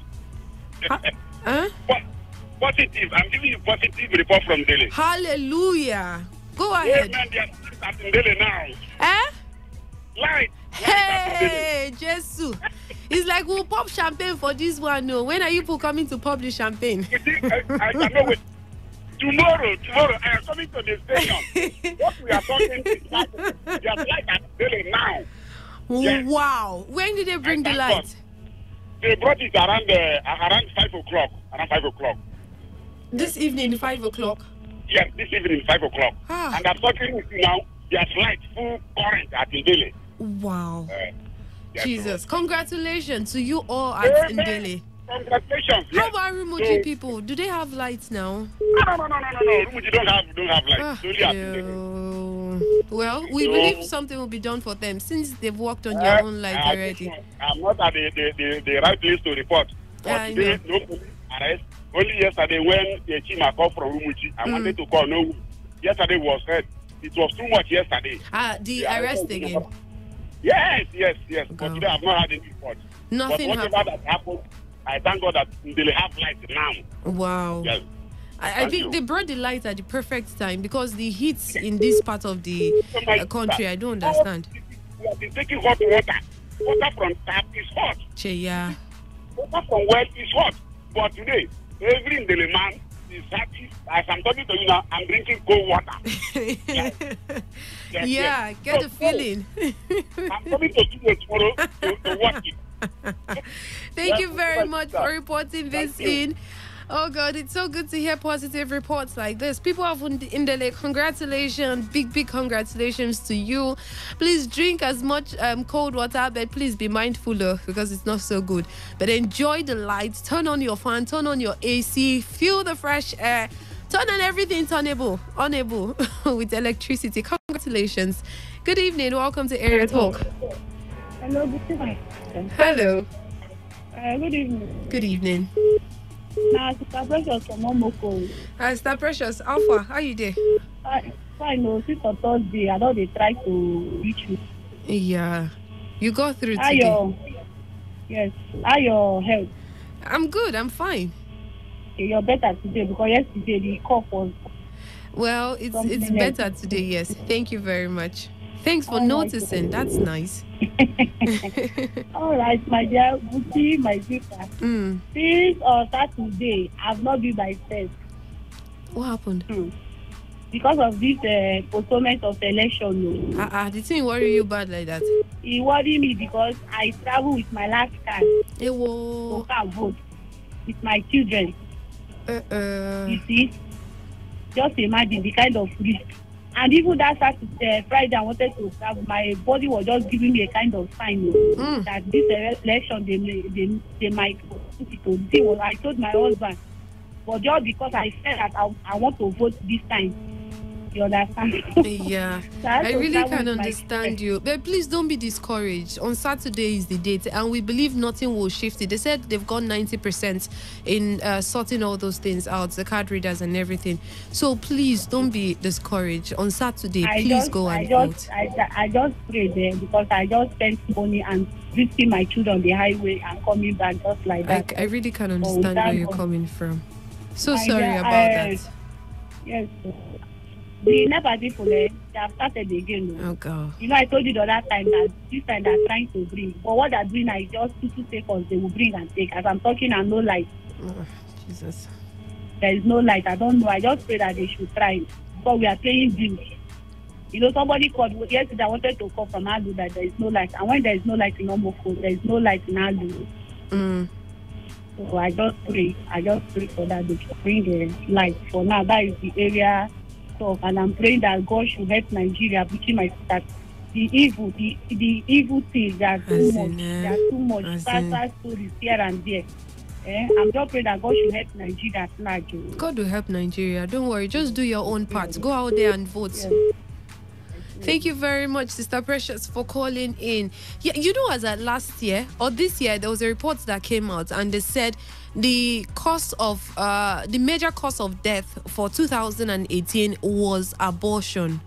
Positive. I'm giving you positive report from Delhi.
Hallelujah. Go ahead.
Amen. They are at Delhi now. Light.
Hey, Jesus. It's like we'll pop champagne for this one. No. When are you people coming to pop the champagne?
I cannot wait. Tomorrow, I am coming to the station. What we are talking is that they are light at Delhi now.
Yes. Wow. When did they bring the light?
They brought it around 5 o'clock. Around 5 o'clock.
This evening, 5 o'clock?
Yes, this evening, 5 o'clock. And I'm talking with you now. There's light, full current at Ndele.
Wow.
Yes,
Jesus. Congratulations to you all at Ndele.
Congratulations.
How about Rumuji people? Do they have lights now?
No. Rumuji don't have lights.
Well, we believe something will be done for them since they've worked on their own light already.
I'm not at the right place to report. But today, no police arrest. Only yesterday when the Chima called from Rumuji, I wanted to call. No, yesterday was heard. It was too much yesterday.
The arrest again?
Yes. But today I've not had any report.
Nothing
happened. I thank God that they have light now.
Wow.
Yes.
I think they brought the light at the perfect time because the heat in this part of the country, I don't understand.
We have been taking hot water. Water from tap is hot.
Yeah.
Water from well is hot. But today, every man is happy. As I'm talking to you now, I'm drinking cold water.
Yes. Get the feeling.
I'm coming to studio tomorrow to watch it.
Thank you very much for reporting this in. Oh God, it's so good to hear positive reports like this. People of Indele, congratulations, big congratulations to you. Please drink as much cold water, but please be mindful though, because it's not so good. But enjoy the lights, turn on your fan, turn on your AC, feel the fresh air, turn on everything unable with electricity. Congratulations. Good evening, welcome to Area Talk.
Hello, good evening.
Hello.
Good evening.
Good evening.
Now, Sister Precious from Momoko.
Sister Precious, Alpha, how you doing?
I know, since on Thursday, I know they try to reach you.
Yeah. You go through today.
Yes. How your health?
I'm good, I'm fine.
Okay, you're better today because yesterday the cough was...
Well, it's better today, yes. Thank you very much. Thanks for noticing. That's nice.
All right, my dear Buti, my sister. Since Saturday, I've not been myself.
What happened?
Because of this postponement of election.
The thing worry you bad like that?
It worried me because I travel with my last card to come vote with my children. You see? Just imagine the kind of risk. And even that Saturday, Friday, I wanted to travel. My body was just giving me a kind of sign that this election they might put it on. I told my husband, but just because I said that I want to vote this time. You understand?
Yeah. I really can understand you. But please don't be discouraged. On Saturday is the date, and we believe nothing will shift it. They said they've got 90% in sorting all those things out, the card readers and everything. So please don't be discouraged. On Saturday, please go and vote.
I just pray there because I just spent money and visiting my children on the highway and coming back just like that.
I really can understand where you're coming from. So sorry about that.
Yes. The NEPA people, they have started again.
Oh, God.
You know, I told you the other time that this time they're trying to bring. But what they're doing is just 2 seconds, they will bring and take. As I'm talking, and no light.
Oh, Jesus.
There is no light. I don't know. I just pray that they should try. Because we are playing bills. You know, somebody called yesterday. I wanted to call from Alu that there is no light. And when there is no light in Omoko, there is no light in Alu. So I just pray. For that they should bring the light. For now, that is the area. And I'm praying that God should help Nigeria, between my that the evil things that are too much. There are too much sad stories here and there. I'm just praying that God should help Nigeria at large.
God will help Nigeria. Don't worry. Just do your own part. Go out there and vote. Yes. Thank you very much, Sister Precious, for calling in. Yeah, you know, as at last year or this year, there was a report that came out and they said the major cause of death for 2018 was abortion.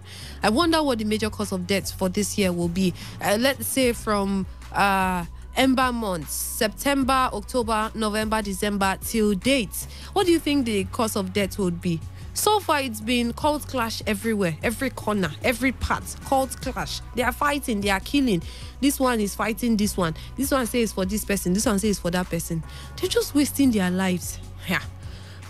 I wonder what the major cause of death for this year will be. Let's say from ember months, September, October, November, December till date. What do you think the cause of death would be? So far, it's been cult clash everywhere, every corner, every part, cult clash. They are fighting, they are killing. This one is fighting this one. This one says for this person, this one says for that person. They're just wasting their lives. Yeah.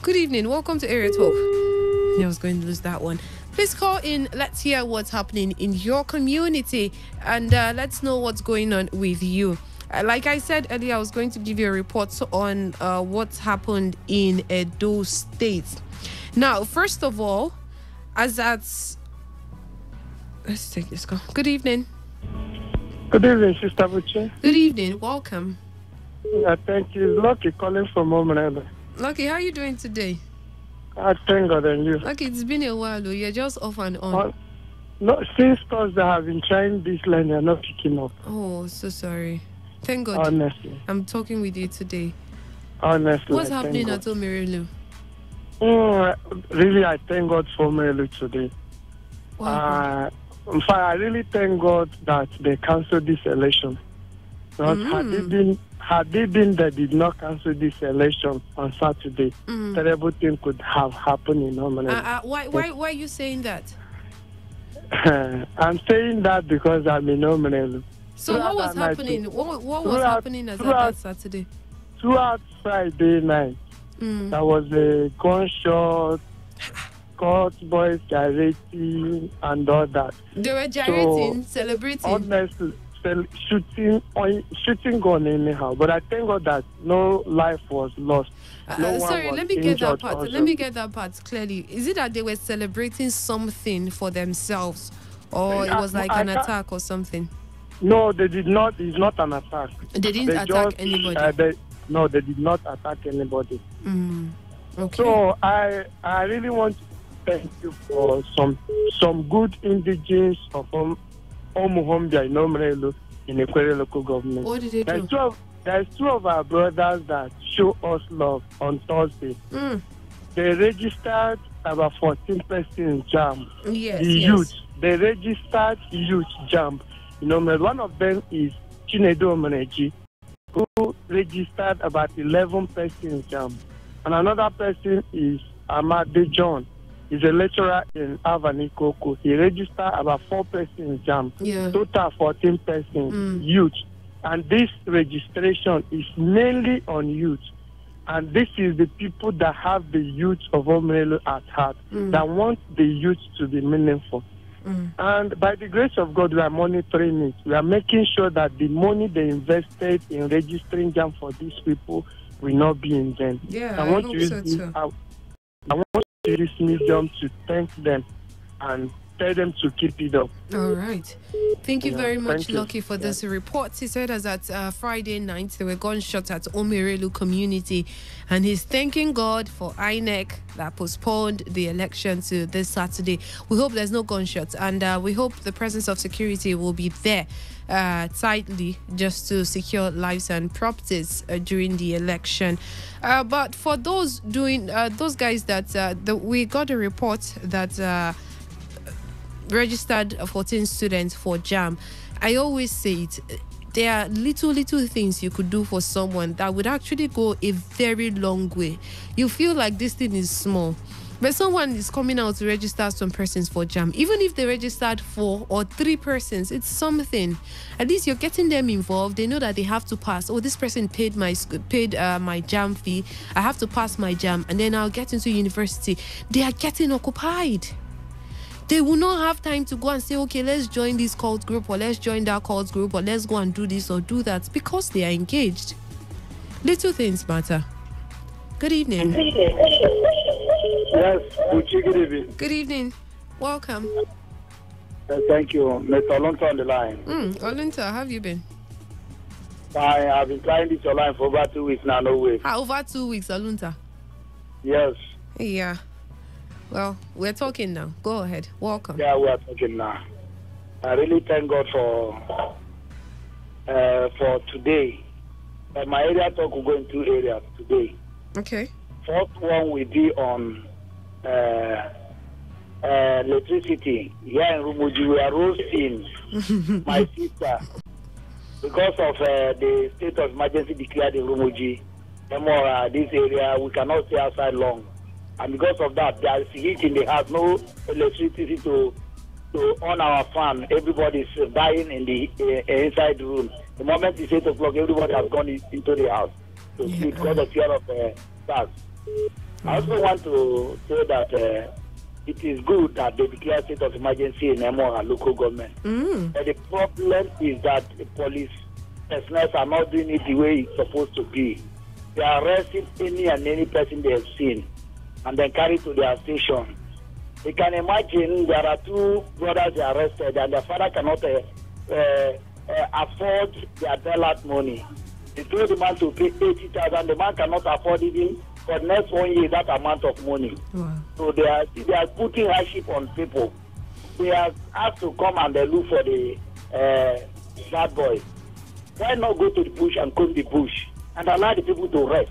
Good evening, welcome to Area Talk. I was going to lose that one. Please call in, let's hear what's happening in your community and let's know what's going on with you. Like I said earlier, I was going to give you a report on what's happened in Edo State. Now, first of all, let's take this call. Good evening.
Good evening, Sister Buche.
Good evening. Welcome.
Thank you. Lucky calling from Omanela.
Lucky, how are you doing today?
I thank God and you.
Lucky, it's been a while though. You're just off and on.
No, since Thursday I have been trying this line, you're not picking up.
Oh, so sorry. Thank God.
Honestly.
I'm talking with you today.
Honestly.
What's happening at Omerelu?
Really, I thank God for Melu today.
Wow.
In fact, I really thank God that they cancelled this election. Because had they been that did not cancel this election on Saturday, terrible thing could have happened in Omenelu.
Why are you saying that?
I'm saying that because I'm in Omenelu.
So what was happening? What was happening as that Saturday?
Throughout Friday night, there was a gunshot, court boys gyrating and all that.
They were gyrating, celebrating.
Honestly, shooting gun anyhow. But I thank God that no life was lost.
Sorry, let me get that part. Let me get that part clearly. Is it that they were celebrating something for themselves, or it was like an attack or something?
No, they did not. It's not an attack.
They didn't attack anybody.
No, they did not attack anybody.
Okay.
So I really want to thank you for some good indigenous of Omuhombia in Omenelu in Ekwere local government.
What did they do?
There's two of our brothers that show us love on Thursday. They registered about 14 persons in JAM.
Yes,
youth. They registered youth JAM. One of them is Chinedu Omeneji, who registered about 11 persons in JAM. And another person is Amade John. He's a lecturer in Avanikoko. He registered about 4 persons in JAM. Total 14 persons, youth. And this registration is mainly on youth. And this is the people that have the youth of Omenelu at heart, that want the youth to be meaningful. And by the grace of God, we are monitoring it. We are making sure that the money they invested in registering JAM for these people will not be in vain.
I want to use
this medium to thank them and tell them to keep it up.
All right. Thank you very much, Lucky, for this report. He said as at Friday night, there were gunshots at Omerelu community, and he's thanking God for INEC that postponed the election to this Saturday. We hope there's no gunshots, and we hope the presence of security will be there tightly just to secure lives and properties during the election. But for those doing, those guys that we got a report that registered 14 students for JAM. I always say it, there are little things you could do for someone that would actually go a very long way. You feel like this thing is small, but someone is coming out to register some persons for JAM. Even if they registered 4 or 3 persons, it's something. At least you're getting them involved. They know that they have to pass. Oh, this person paid my JAM fee. I have to pass my JAM, and then I'll get into university. They are getting occupied. They will not have time to go and say, okay, let's join this cult group, or let's join that cult group, or let's go and do this or do that, because they are engaged. Little things matter. Good evening.
Yes, good evening.
Good evening. Welcome.
Thank you. Mr. Olunta on the line.
Olunta, how have you been?
Fine. I've been trying this line for over 2 weeks now, no way.
Over 2 weeks, Olunta?
Yes.
Yeah. Well, we're talking now. Go ahead. Welcome.
Yeah, we are talking now. I really thank God for today. My area talk will go in 2 areas today.
Okay.
First one will be on electricity. Here in Rumuji, we are roasting my sister because of the state of emergency declared in Rumuji. This area, we cannot stay outside long. And because of that, there is heat in the house, no electricity to on our fan. Everybody is dying in the inside the room. The moment it's 8 o'clock, everybody has gone into the house to sleep because of fear of stars. I also want to say that it is good that they declare state of emergency in Emora local government. But the problem is that the police personnel are not doing it the way it's supposed to be. They are arresting any and any person they have seen and then carry to their station. You can imagine there are 2 brothers they arrested and their father cannot afford their bailout money. They told the man to pay 80,000. The man cannot afford even for the next 1 year that amount of money. Wow. So they are putting hardship on people. They have asked to come and they look for the bad boys. Why not go to the bush and comb the bush and allow the people to rest?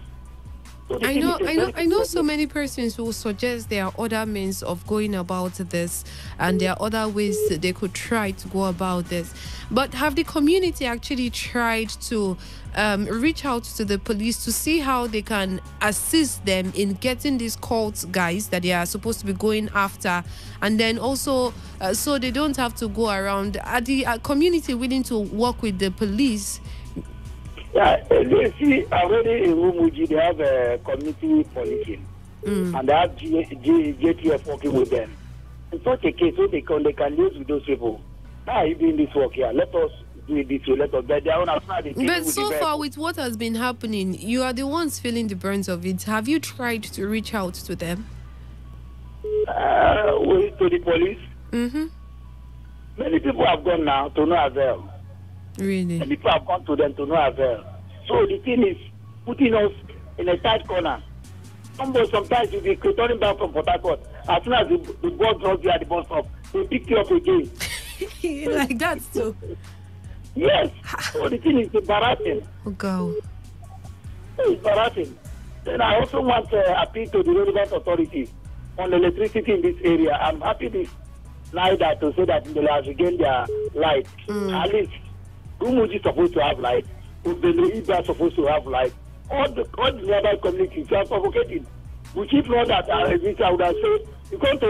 So the
I
thing
know,
is a
I know,
very
I know.
big
So many persons will suggest there are other means of going about this, and there are other ways that they could try to go about this. But have the community actually tried to reach out to the police to see how they can assist them in getting these cult guys that they are supposed to be going after, and then also so they don't have to go around? Are the community willing to work with the police?
Yeah, they see already in Rumuji, they have a community policing, and they have JTF working with them. In such a case, so they can use with those people. Now, you doing this work here, let us do it this way, let us get their own as far as they can
But
with
so
the
far, with what has been happening, you are the ones feeling the burns of it. Have you tried to reach out to them?
To the police.
Mm-hmm.
Many people have gone now to no avail.
Really?
Many people have gone to them to no avail. So the thing is putting us in a tight corner. Sometimes you'll be returning back from Port Harcourt. As soon as the bus drops you at the bus stop, they pick you up again.
Like that too?
Yes. So the thing is embarrassing.
Oh, God.
It's embarrassing. Then I also want to appeal to the relevant authorities on electricity in this area. I'm happy this night that to say that they have regained their light. At least Rumuji is supposed to have light. Ubele is supposed to have light. All the nearby communities are suffocating. We keep know that I would have said, you come to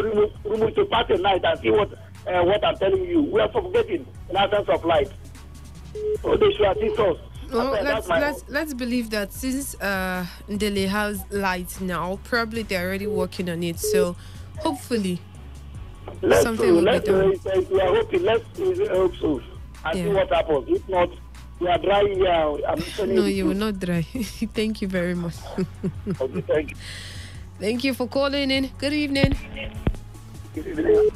Rumuji to pass the night and see what I'm telling you. We are suffocating in absence of light. So they should assist us.
Well, let's believe that since Ndele has light now, probably they're already working on it. So hopefully something will be done.
We are hoping. Let's hope so and see what happens. If not, we are dry here.
No, you will not dry. Thank you very much.
Okay, thank you.
Thank you for calling in. Good evening.
Good evening.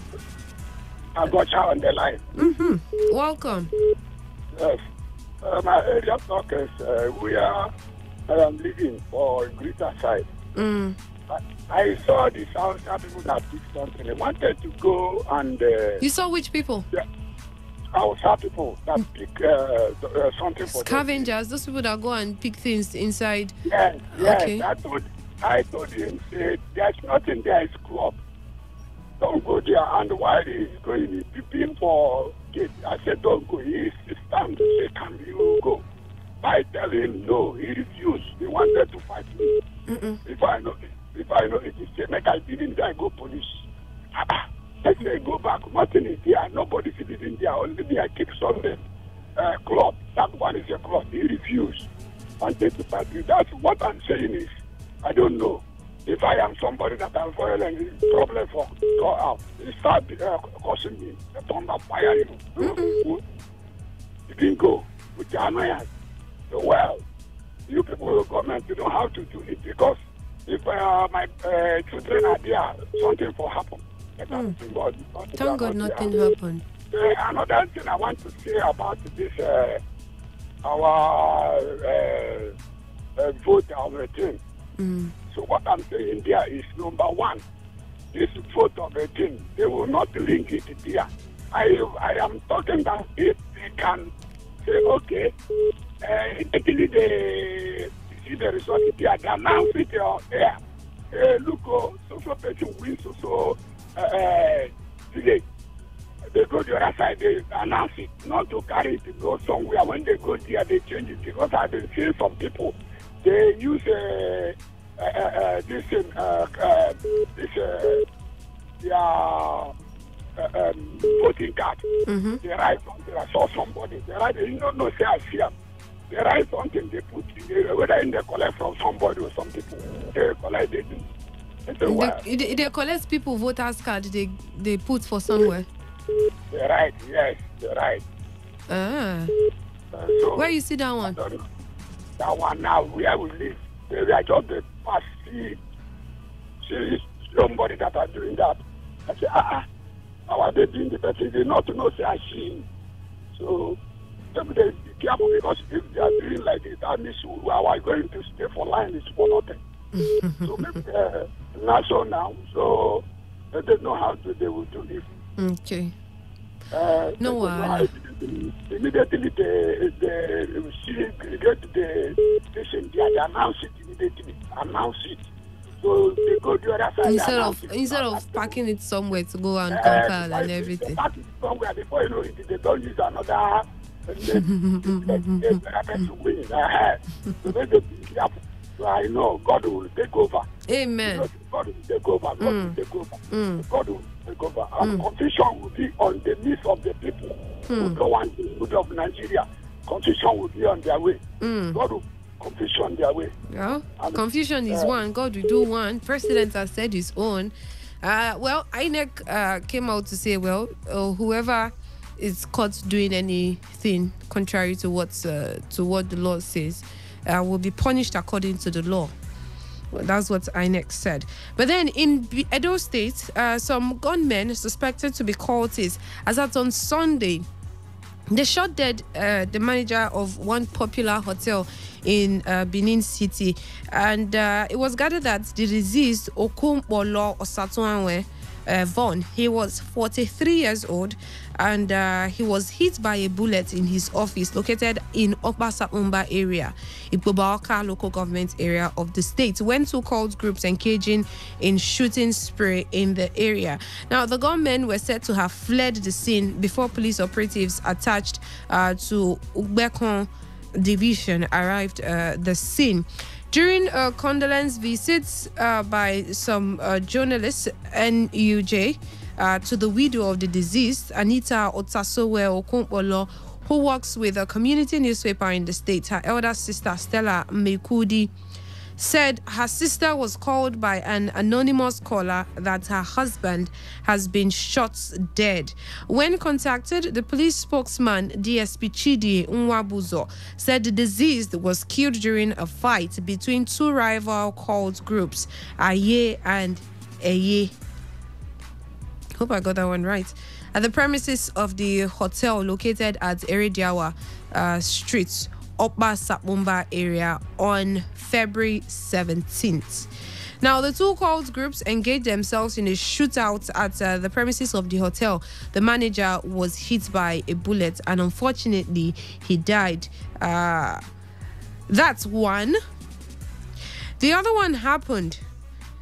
I've got you on the line.
Mm-hmm. Welcome.
Yes. My area talkers, we are living for greater side. I saw the Hausa people that did something. They wanted to go and...
you saw which people?
Yeah. Hausa people that pick something for
scavengers, those people that go and pick things inside.
Yes.
Okay.
I told him, there's nothing there, it's club. Don't go there. And while he's going, he's peeping for gate. I said, don't go. He stand to say, can you go? I tell him, no. He refused. He wanted to fight me. If I know it, he said, make I didn't there, go police. I said, go back. Nothing is there. Nobody is in there. Only me, I keep some club. That one is a club. He refused. Wanted to fight me. That's what I'm saying is, I don't know. If I am somebody that I'm violent, problem for go out. He started causing me a thunder fire. You didn't go with the annoyance. So, well, you people, government, you don't have to do it because if my children are there, something will happen.
Thank God nothing happened.
Another thing I want to say about this, our vote of the thing. So what I'm saying there is, number one, this vote of a thing, they will not link it there. I am talking that if they can say, okay, immediately they see the result there, they announce it there. Look, so person wins, today. They go to the other side, they announce it, not to carry it to go somewhere. When they go there, they change it. Because I've been seeing some people, they use their voting card. They write something. I saw somebody. They write, you don't know, say I see them. They write something, they put whether they collect from somebody or some people. They collect it.
They collect people voters card. They put for somewhere.
They're right. Yes, they're right.
So, where you see that one?
That one now, where we live. Maybe I just pass see somebody that are doing that. I say, how are they doing the better? They not to know, say, I see. So, they be careful because if they are doing like this, that means we are going to stay for line, it's for nothing. So, maybe not so now. So, they don't know how they will do this.
Okay. No worries.
Immediately she get to the station, they announce it immediately. Announce it. So they go to the other side.
Instead of packing it somewhere to go and compile and everything.
They pack it somewhere before you know it, they don't use another. So I know God will take over.
Amen.
God will take over. God will take over. God will take over. And confusion will be on the midst of the people who don't want the good of Nigeria. Confusion will be on their way. God will confusion their way.
Yeah. Confusion is one. God will do one. President has said his own. Well, INEC came out to say, well, whoever is caught doing anything contrary to what the law says will be punished according to the law. Well, that's what INEC said. But then in Edo State, some gunmen suspected to be cultists, as at on Sunday, they shot dead the manager of one popular hotel in Benin City. And it was gathered that the deceased, Okumbolo Osatuanwe Von, he was 43 years old, and he was hit by a bullet in his office located in Okpasapumba area, Ikpobaoka local government area of the state, when two cult groups engaging in shooting spree in the area. Now, the gunmen were said to have fled the scene before police operatives attached to Ugbekon division arrived the scene. During condolence visits by some journalists, NUJ, to the widow of the deceased, Anita Otasowe Okonkpolo, who works with a community newspaper in the state, her elder sister Stella Mekudi, said her sister was called by an anonymous caller that her husband has been shot dead. When contacted, the police spokesman DSP Chidi Nwabuzo said the deceased was killed during a fight between two rival cult groups, Aye and Eye. Hope I got that one right. At the premises of the hotel located at Erediawa Street, Okpa Sapumba area on February 17th. Now, the two cult groups engaged themselves in a shootout at the premises of the hotel. The manager was hit by a bullet and unfortunately he died. That's one. The other one happened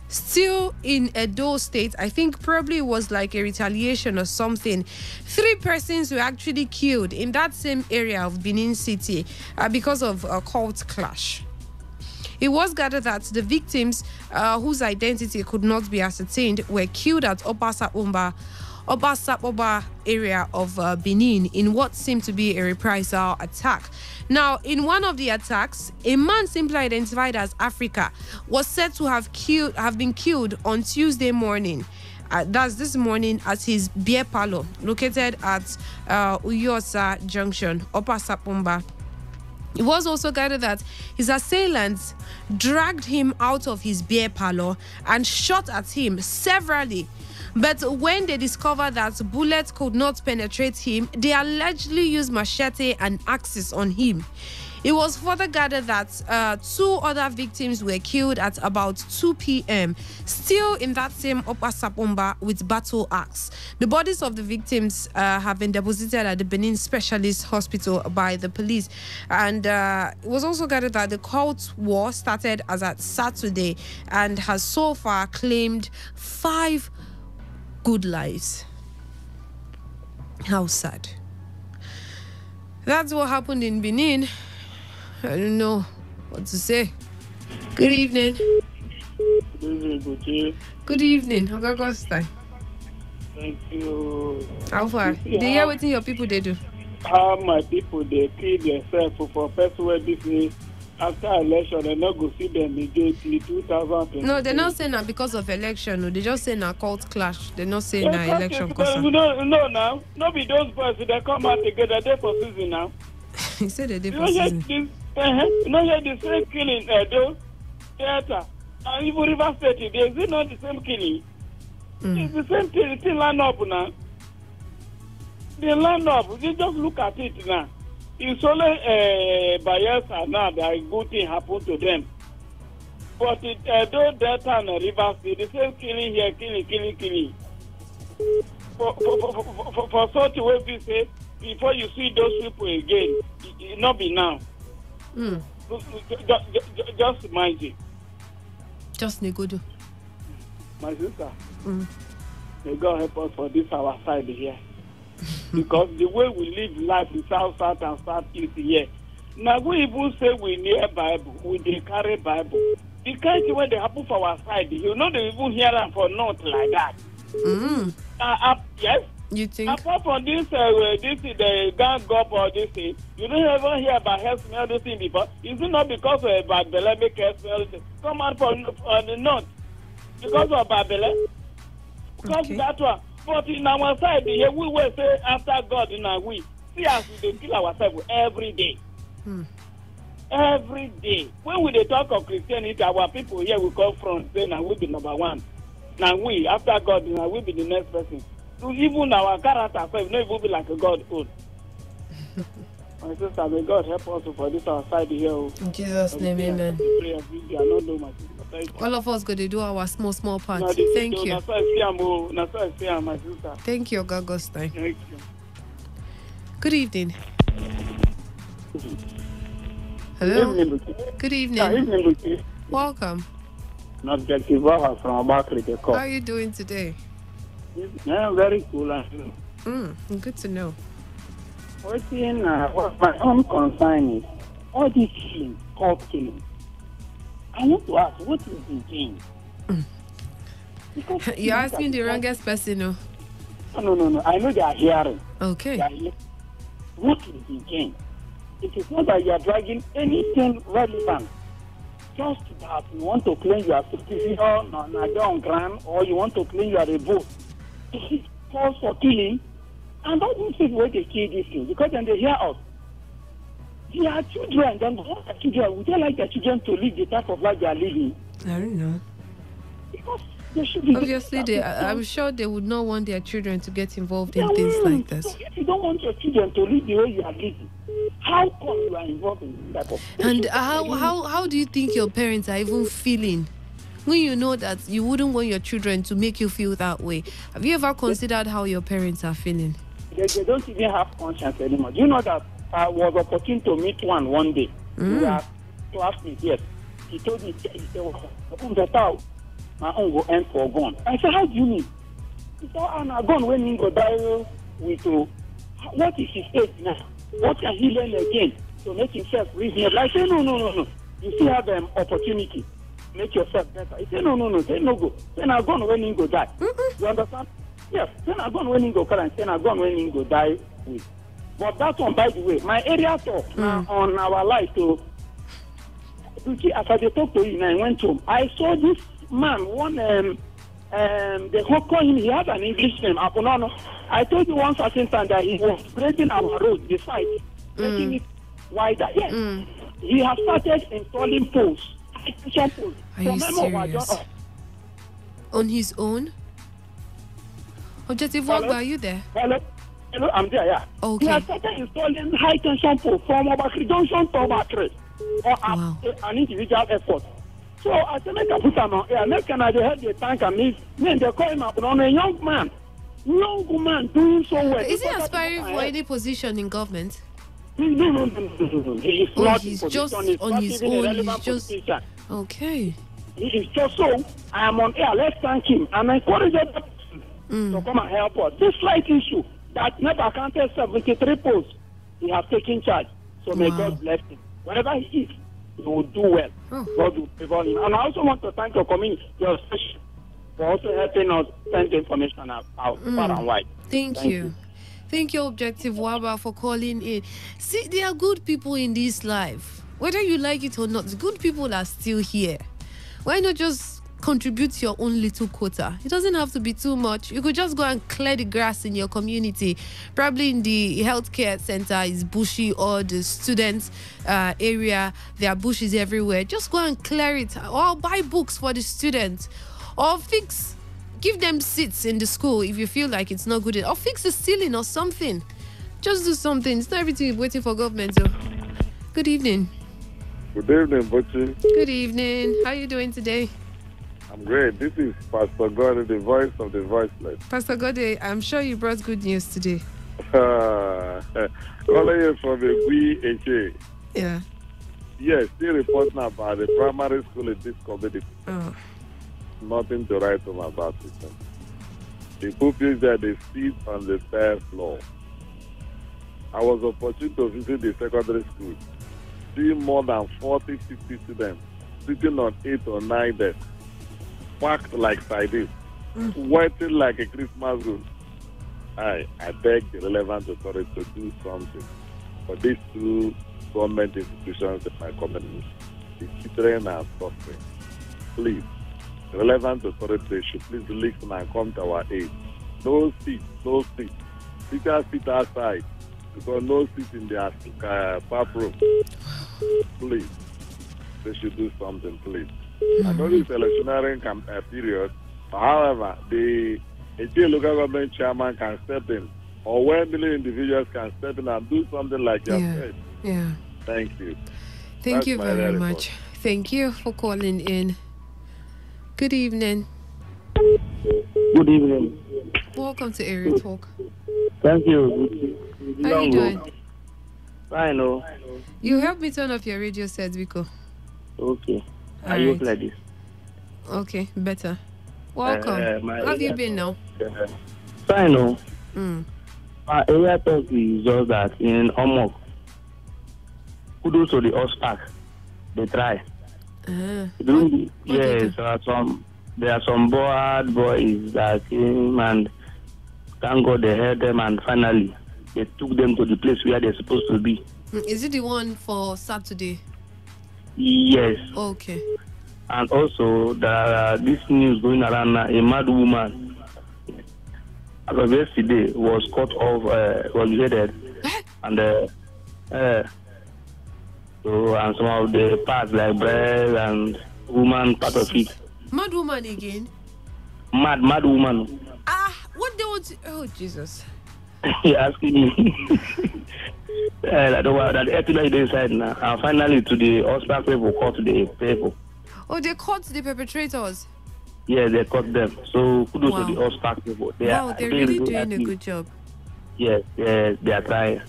still in Edo State. I think probably it was like a retaliation or something. 3 persons were actually killed in that same area of Benin City because of a cult clash. It was gathered that the victims, whose identity could not be ascertained, were killed at Obasapumba area of Benin in what seemed to be a reprisal attack. Now, in one of the attacks, a man simply identified as Africa was said to have been killed on Tuesday morning. That's this morning at his beer parlor located at Uyosa Junction, Obasapumba. It was also gathered that his assailants dragged him out of his beer parlor and shot at him severally. But when they discovered that bullets could not penetrate him, they allegedly used machete and axes on him. It was further gathered that 2 other victims were killed at about 2 p.m., still in that same Okpasapumba with battle axe. The bodies of the victims have been deposited at the Benin Specialist Hospital by the police. And it was also gathered that the cult war started as at Saturday and has so far claimed 5 good lives. How sad. That's what happened in Benin. I don't know what to say. Good evening. Good evening.
Thank you.
How far? Do you hear what your people they do?
How my people they kill themselves for personal business after election. They not go see them immediately 2020.
No, they're not saying that because of election. No, they just saying a cult clash. They're not saying that election cause.
No, now. Not be those boys. They come out together. They're for season now.
He said they did for season.
You know, the same killing, theater, and even River State, is it not the same killing? It's the same thing, it's still land up now. They land up, you just look at it now. It's only Bayelsa now that a good thing happened to them. But those Delta and River State, the same killing here, killing. For such a way, we say, before you see those people again, it not be now. Just mind it.
Just Negodo.
My sister, may God help us for this our side here. Because the way we live life, the south and southeast here. Now we even say we near Bible, we dey carry Bible. The kind of when they happen for our side, you know they even hear them for not like that. Yes.
You think?
Apart from this the gang up or this thing, you don't ever hear about health smell this thing before. Is it not because of bad belly make health smell come out from the north? Because of bad belly? Because that one. But in our side here, we will say after God in our we see us we kill ourselves every day. Every day. When we talk of Christianity, our people here will come from say now we be number one. Now we after God now we be the next person. So even our character will not even be like a God own. My sister, may God help us for this our side here.
In Jesus' name, amen. All of us got to do our small part. Thank you. Thank you, Augustine.
Thank you.
Good evening. Hello. Good evening. Welcome.
Not Objective from Abakri.
How are you doing today?
Yeah, very cool.
Good to know.
What my own concern is all this killing, court killing. I want to ask, what is the gain?
You're asking the wrongest person, no?
No. I know they are hearing.
Okay.
What is the gain? It is not that you are dragging anything relevant. Just that you want to claim you are citizen on ground, or you want to claim you are a vote. It is cause for killing. And all these people where they kill these things, because then they hear us. They are children, then what are children? Would they like their children to live the type of life they are living?
I don't know.
Because they should be.
Obviously, I'm sure they would not want their children to get involved in things like this.
So if you don't want your children to live the way you are living, how come you are involved in this type of thing?
And how do you think your parents are even feeling when you know that you wouldn't want your children to make you feel that way? Have you ever considered how your parents are feeling?
They don't even have conscience anymore. Do you know that I was opportune to meet one day? We were classmates, yes. He told me, he said, my own will end for gun. I said, how do you mean? He said, I'm a gun when he go die with what is his age now? What can he learn again to make himself reasonable? I said, no. You still have an opportunity to make yourself better. He said, no. Say no go. Then I gone when he go die. You understand? Yes. Then I gone when he go call and then I gone when he go die with. But that one, by the way, my area talk now on our life. So, as I talk to you, and I went home. I saw this man. They call him. He has an English name. I told you one certain time that he was breaking our road, the site, making it wider. Yes. He has started installing poles.
Are you serious? On his own? Objective Wagba, are you there?
Hello, I'm there, yeah.
Okay.
He has started installing high tension pole from Abakri Junction to Abakri an individual effort. So I said, make a put him on air. Make I head the tank and me they call him up on a young man doing so well.
Is he aspiring for any position in government?
No. He is not
he's just on his own. He's just okay.
He is just so. I am on air. Let's thank him and encourage him to come and help us. This slight issue that never counted 73 posts, he has taken charge. So may God bless him. Wherever he is, he will do well. God will favor him. And I also want to thank your community, your station, for also helping us send information out far and wide.
Thank you. Thank you, Objective Waba, for calling in. See, there are good people in this life. Whether you like it or not, the good people are still here. Why not just contribute your own little quota? It doesn't have to be too much. You could just go and clear the grass in your community. Probably in the healthcare center is bushy, or the students area, there are bushes everywhere. Just go and clear it, or buy books for the students, or give them seats in the school if you feel like it's not good, or fix the ceiling or something. Just do something. It's not everything waiting for government. So, good evening.
Good evening, Butchie.
Good evening. How are you doing today?
I'm great. This is Pastor Gode, the voice of the voiceless.
Pastor Gode, I'm sure you brought good news today.
Calling you from a VHA.
Yeah.
Yes, still reporting about the primary school in this community.
Oh.
Nothing to write home about it. The pupils that they sit on the third floor. I was opportune to visit the secondary school. See more than 40, 50 students sitting on 8 or 9 desks, packed like sardines, waiting like a Christmas room. I beg the relevant authority to do something for these two government institutions in my community. The children are suffering. Please, the relevant authority should please listen and come to our aid. No seats, no seats. Teachers sit outside because no seats in their bathroom. Please, they should do something, please. I know this electionary period, however, the local government chairman can step in, or 1 million individuals can step in and do something like you have said.
Yeah.
Thank you.
Thank you very much. Thank you for calling in. Good evening.
Good evening.
Welcome to Area Talk.
Thank you.
How are you doing?
Fine, no.
You help me turn off your radio set, Biko.
Okay.
All
I look
right.
like this.
Okay, better. Welcome. How have you been now?
Fine, no.
Mm.
My area talk is just that in Omok, kudos to the OSPAC, they try. Yes, there are some bored boys that came and thank God they heard them, and finally they took them to the place where they're supposed to be.
Is it the one for Saturday?
Yes.
Okay.
And also, this news going around now, a mad woman, as of yesterday, was cut off, was beheaded, and and some of the parts like breast and woman part of it.
Mad woman again?
Mad woman.
What they want? Oh Jesus!
You're asking me. That episode is inside now, and finally to the hospital people caught the people.
Oh, they caught the perpetrators.
Yeah, they caught them. So kudos to the hospital people.
They're really doing a good job.
Yes, they are trying.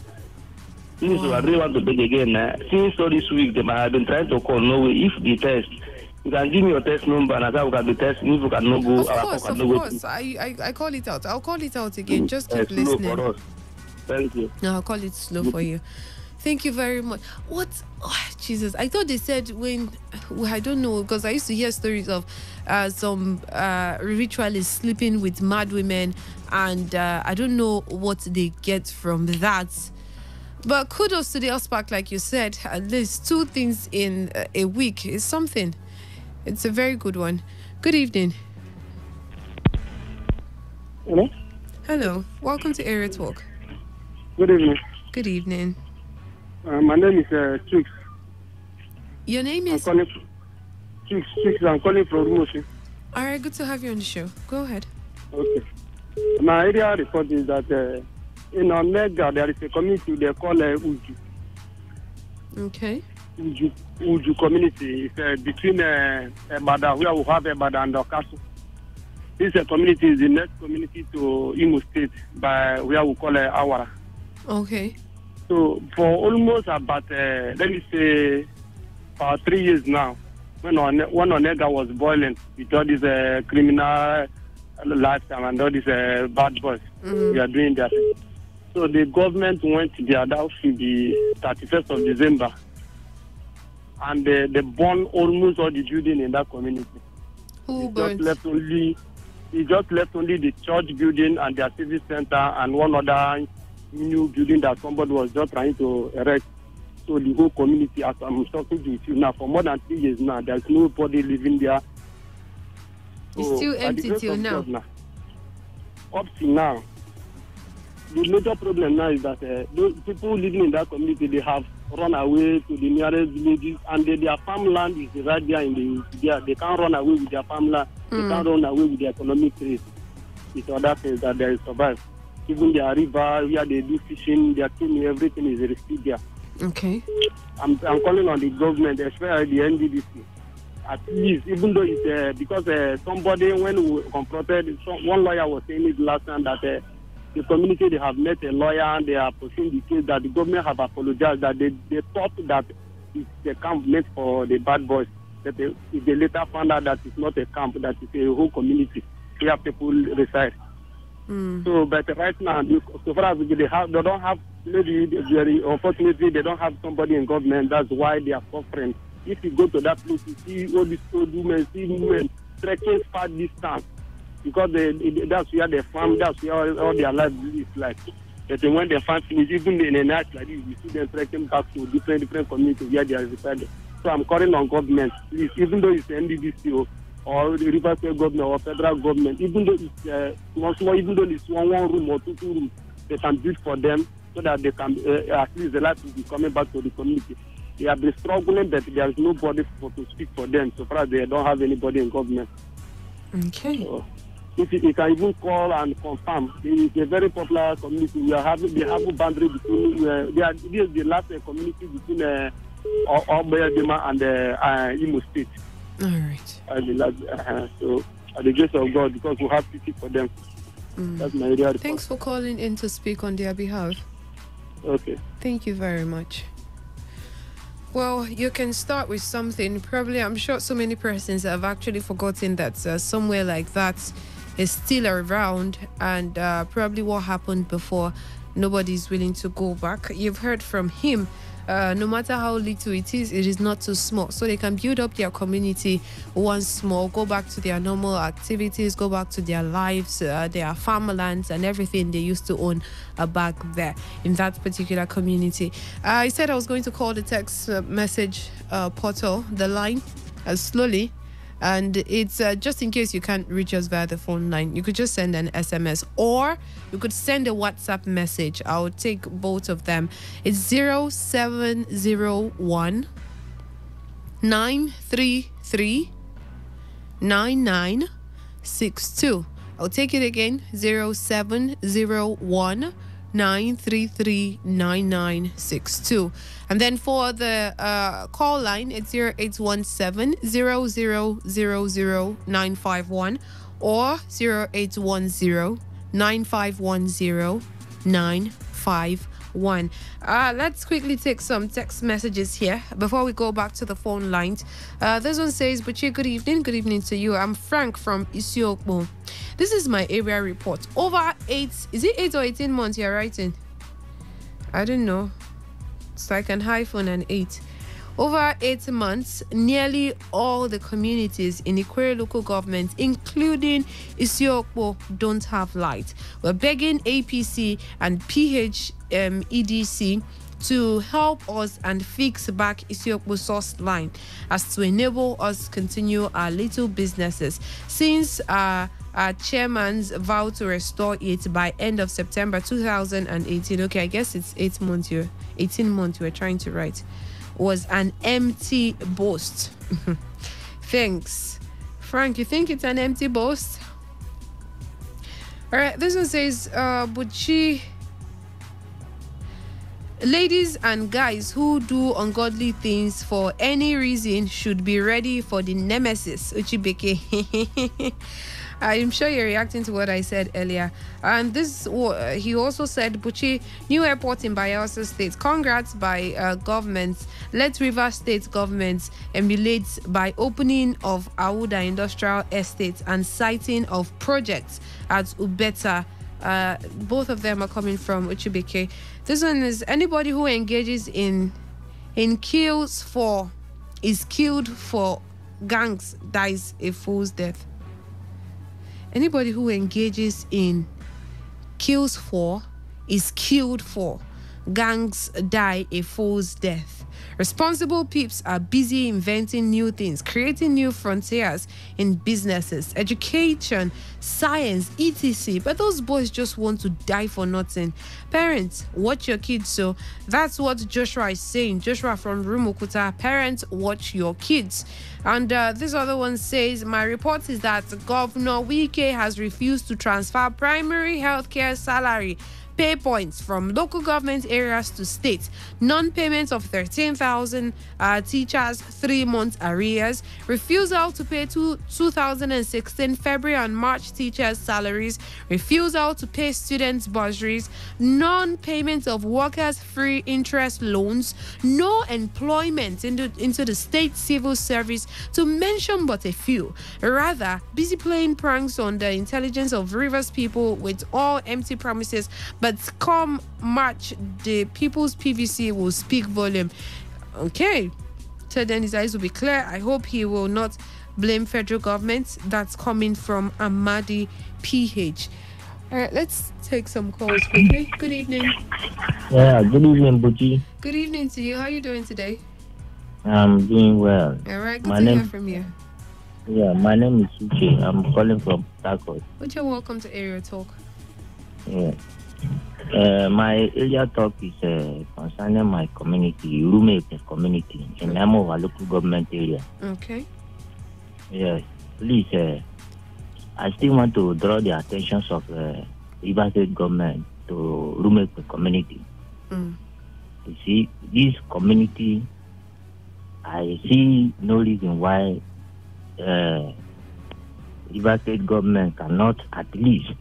Since I really want to beg again, since all this week, they might have been trying to call no way. If the test, you can give me your test number and I we can be testing. If you cannot go,
of course. I call it out. I'll call it out again. Just keep listening.
For us. Thank you.
No, I'll call it slow for you. Thank you very much. What? Oh, Jesus. I thought they said when, I don't know, because I used to hear stories of some ritualists sleeping with mad women, and I don't know what they get from that. But kudos to the OSPAC, like you said. At least 2 things in a week is something. It's a very good one. Good evening.
Hello?
Hello. Welcome to Area Talk.
Good evening.
Good evening.
My name is Chooks.
Your name is?
Chooks. I'm calling from Rumoshi.
All right, good to have you on the show. Go ahead.
Okay. My area report is that in Omega there is a community they call Uju.
Okay.
Uju community. It's between Ebada, where we have Ebada and Okaso. This community is the next community to Imo State, by where we call Awara.
Okay.
So for almost about, let me say, about 3 years now, when Onega was boiling with all this criminal lifestyle and all these bad boys, we are doing that. So the government went there, that should be 31st of December, and they burned almost all the building in that community.
Who burned?
He just left only the church building and their civic center and one other new building that somebody was just trying to erect. So the whole community, as I'm talking to you now, for more than 3 years now, there's nobody living there.
It's still empty till now.
Up to now. The major problem now is that those people living in that community, they have run away to the nearest villages, and their farmland is right there they can't run away with their farmland. They can't run away with their economic trace. It's other things that they survive. Even their river, where they do fishing, their team, everything is restricted there.
Okay.
I'm calling on the government, especially the NDDC. At least, even though it's because somebody, when we confronted, one lawyer was saying it last time that
the community, they have met a lawyer and they are pursuing the case that the government have apologized, that they thought that it's a camp meant for the bad boys. That they later found out that it's not a camp, that it's a whole community where people reside. So, but right now, so far as they don't have, maybe very unfortunately, they don't have somebody in government. That's why they are suffering. If you go to that place, you see all these old women, see women trekking far distance because that's where they farm, that's where all their life is like. But when they find finish, even in a night like this, you see them trekking back to different communities where they are residing. So I'm calling on government, please, even though it's NDDC or the River State government or federal government, even though it's small, even though it's one room or two rooms, they can build for them so that they can at least the life will be coming back to the community. They have been struggling, but there is nobody to speak for them. So far, they don't have anybody in government.
Okay.
So, if you can even call and confirm, it's a very popular community. They have a boundary between. This is the last community between Obayadema and Imo State.
All right.
So, at the grace of God, because we have pity for them. That's my area.
Thanks for calling in to speak on their behalf.
Okay.
Thank you very much. Well, you can start with something. Probably, I'm sure so many persons have actually forgotten that somewhere like that is still around, and probably what happened before, nobody's willing to go back. You've heard from him. No matter how little it is not too small. So they can build up their community once more, go back to their normal activities, go back to their lives, their farmlands and everything they used to own back there in that particular community. I said I was going to call the text message portal, the line, slowly. And it's just in case you can't reach us via the phone line, you could just send an SMS or you could send a WhatsApp message. I'll take both of them. It's 0701 933 9962. I'll take it again. 0701 933 9962. And then for the call line, it's 0817 0000 951 or 0810 9510 951. Let's quickly take some text messages here before we go back to the phone lines. This one says, Buchi, good evening. Good evening to you. I'm Frank from Isiokbo. This is my area report. Over 8 or 18 months you're writing? I don't know. It's like an hyphen and 8. Over 8 months, nearly all the communities in Ikwere local government, including Isiokbo, don't have light. We're begging APC and PHEDC to help us and fix back Isiokbo source line as to enable us continue our little businesses. Since our chairman's vow to restore it by end of September 2018. Okay, I guess it's 18 months you were trying to write. Was an empty boast. Thanks. Frank, you think it's an empty boast? All right, this one says, Buchi, ladies and guys who do ungodly things for any reason should be ready for the nemesis, Uchibeke. I'm sure you're reacting to what I said earlier. And this, he also said, Buchi, new airport in Bayelsa State. Congrats by governments. Let Rivers State government emulate by opening of Auda Industrial Estate and siting of projects at Ubeta. Both of them are coming from Uchibeke. This one is, anybody who engages in kills for, is killed for gangs, dies a fool's death. Anybody who engages in kills for is killed for. Gangs die a fool's death. Responsible peeps are busy inventing new things, creating new frontiers in businesses, education, science, etc. But those boys just want to die for nothing. Parents, watch your kids. So that's what Joshua is saying. Joshua from Rumukuta. Parents, watch your kids. And this other one says, my report is that Governor Wike has refused to transfer primary healthcare salary pay points from local government areas to states, non-payment of 13,000 teachers 3 months arrears, refusal to pay 2016 February and March teachers' salaries, refusal to pay students' bursaries, non-payment of workers' free interest loans, no employment into the state civil service, to mention but a few. Rather, busy playing pranks on the intelligence of Rivers people with all empty promises, but come March, the people's PVC will speak volume. Okay, so then his eyes will be clear. I hope he will not blame federal government. That's coming from Amadi PH. All right, let's take some calls quickly. Good evening.
Yeah, good evening, Buji.
Good evening to you. How are you doing today?
I'm doing well.
All right, good to hear from you.
Yeah, my name is Uche. I'm calling from Takos.
Uche, welcome to Area Talk.
Yeah. My area talk is concerning my community, roommate community in Amova local government area.
Okay.
Yes. Please, I still want to draw the attention of Rivers State government to roommate community. You see, this community, I see no reason why Rivers State government cannot at least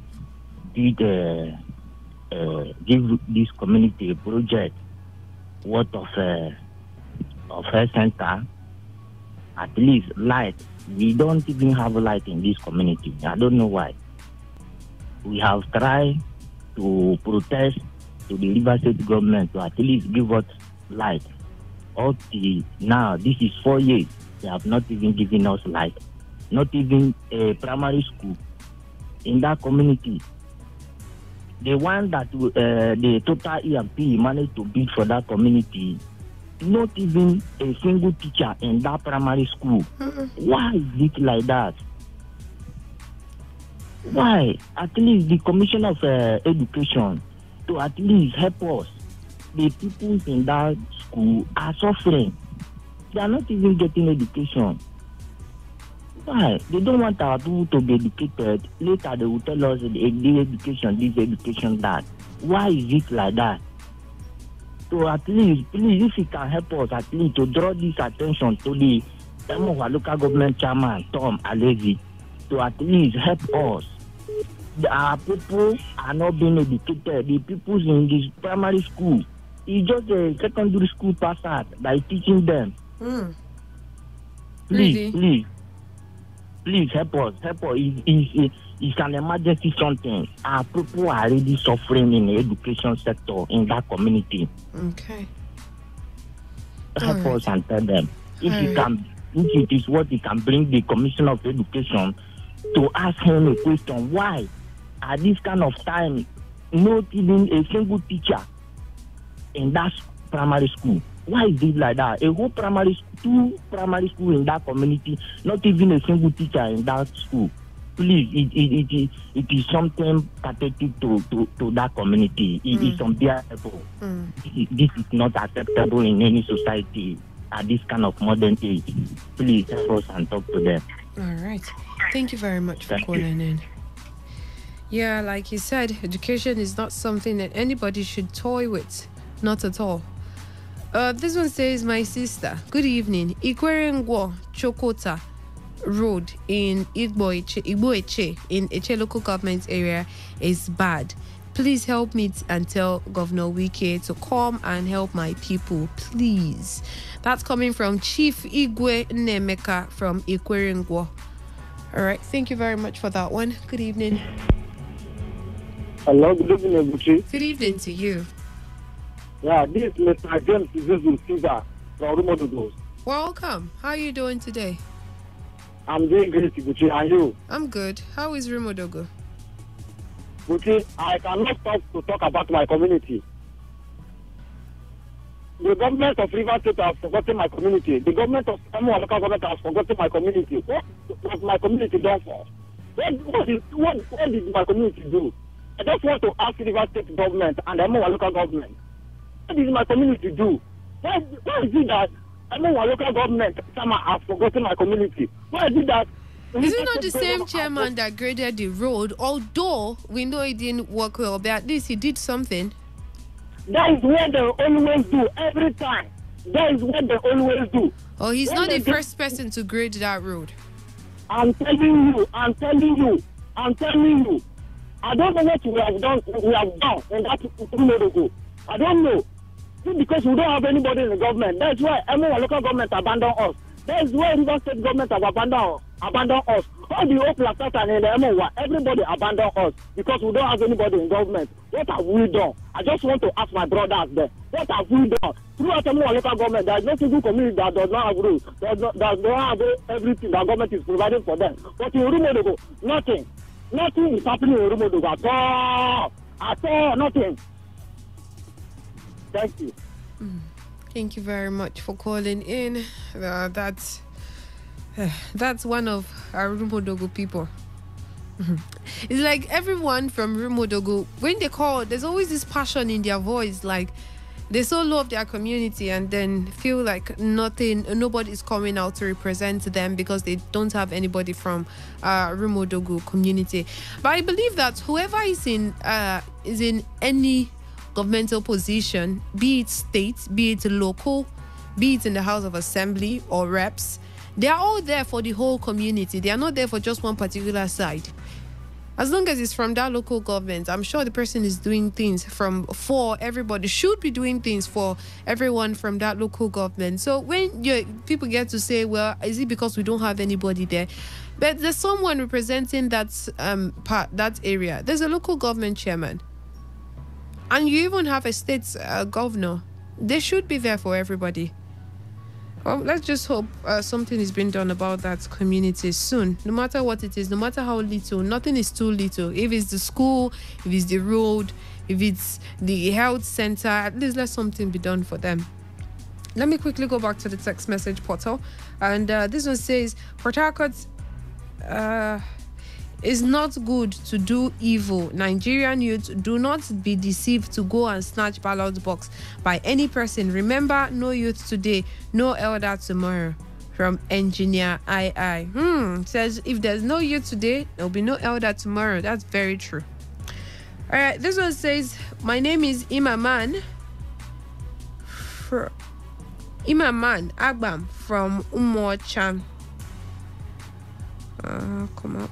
give this community a project worth of health center, at least light. We don't even have light in this community. I don't know why. We have tried to protest to the Rivers State government to at least give us light. Up to now, this is 4 years. They have not even given us light. Not even a primary school in that community. The one that the total EMP managed to build for that community, not even a single teacher in that primary school. Why is it like that? Why? At least the Commissioner of Education to at least help us. The people in that school are suffering. They are not even getting education. Why? They don't want our people to be educated. Later they will tell us the education, this education, that. Why is it like that? So at least, please, if you can help us at least to draw this attention to the local government chairman, Tom Alezi, to at least help us. Our people are not being educated. The people in this primary school, it's just a secondary school pass out that is teaching them. Please help us. It's an emergency something. Our people are really suffering in the education sector in that community.
Okay.
Help us and tell them. If it is what you can bring the Commissioner of Education to ask him a question, why at this kind of time not even a single teacher in that primary school? Why is it like that? A whole two primary school in that community, not even a single teacher in that school. Please, it is something pathetic to that community. It is unbearable. This is not acceptable in any society at this kind of modern age. Please help us and talk to them.
All right. Thank you very much for calling in. Yeah, like you said, education is not something that anybody should toy with. Not at all. This one says, my sister, good evening. Ikwerengwo Chokota Road in Igboeche in Eche local government area is bad. Please help me and tell Governor Wike to come and help my people, please. That's coming from Chief Igwe Nemeka from Ikwerengwo. All right, thank you very much for that one. Good evening.
Hello, good evening, Buchi.
Good evening to you.
Yeah, this is Mr. James Caesar from Rumodogo.
Welcome. How are you doing today?
I'm doing great, Buchi. And you?
I'm good. How is Rumodogo?
Buchi, I cannot stop to talk about my community. The government of Rivers State has forgotten my community. The government of Samoa local government has forgotten my community. What was my community done for? What did my community do? I just want to ask Rivers State government and Samoa local government. What did my community do? Why is it that Samoa local government has forgotten my community? Why is it that
Is it not the same chairman that graded the road? Although we know it didn't work well, but at least he did something.
That is what they always do every time. That is what they always do.
Oh, he's
When
not the
they
first person to grade that road.
I'm telling you. I don't know what we have done in that 2 years ago. I don't know. Because we don't have anybody in the government. That's why every local government abandoned us. That's why River State government have abandoned us. All the old places and in the MOA, everybody abandoned us because we don't have anybody in government. What have we done? I just want to ask my brothers there. What have we done? Throughout MOA local government, there is no single community that does not have rules, does not have everything that government is providing for them. But in Rumodogo, nothing. Nothing is happening in Rumodogo at all. At all, nothing. Thank you.
Thank you very much for calling in. That's one of our Rumodogo people. It's like everyone from Rumodogo, when they call, there's always this passion in their voice, like they so love their community and then feel like nobody's coming out to represent them because they don't have anybody from Rumodogo community. But I believe that whoever is in any governmental position, be it state, be it local, be it in the House of Assembly or reps, they are all there for the whole community. They are not there for just one particular side. As long as it's from that local government, I'm sure the person is doing things for everybody, should be doing things for everyone from that local government. So when people get to say, well, is it because we don't have anybody there? But there's someone representing that area. There's a local government chairman. And you even have a state governor. They should be there for everybody. Well, let's just hope something is being done about that community soon. No matter what it is, no matter how little, nothing is too little. If it's the school, if it's the road, if it's the health center, at least let something be done for them. Let me quickly go back to the text message portal. And this one says, Port Harcourt, it's not good to do evil. Nigerian youth, do not be deceived to go and snatch ballot box by any person. Remember, no youth today, no elder tomorrow. From Engineer II. Says, if there's no youth today, there'll be no elder tomorrow. That's very true. All right, this one says, my name is Imaman Agbam from Umocham. Come up.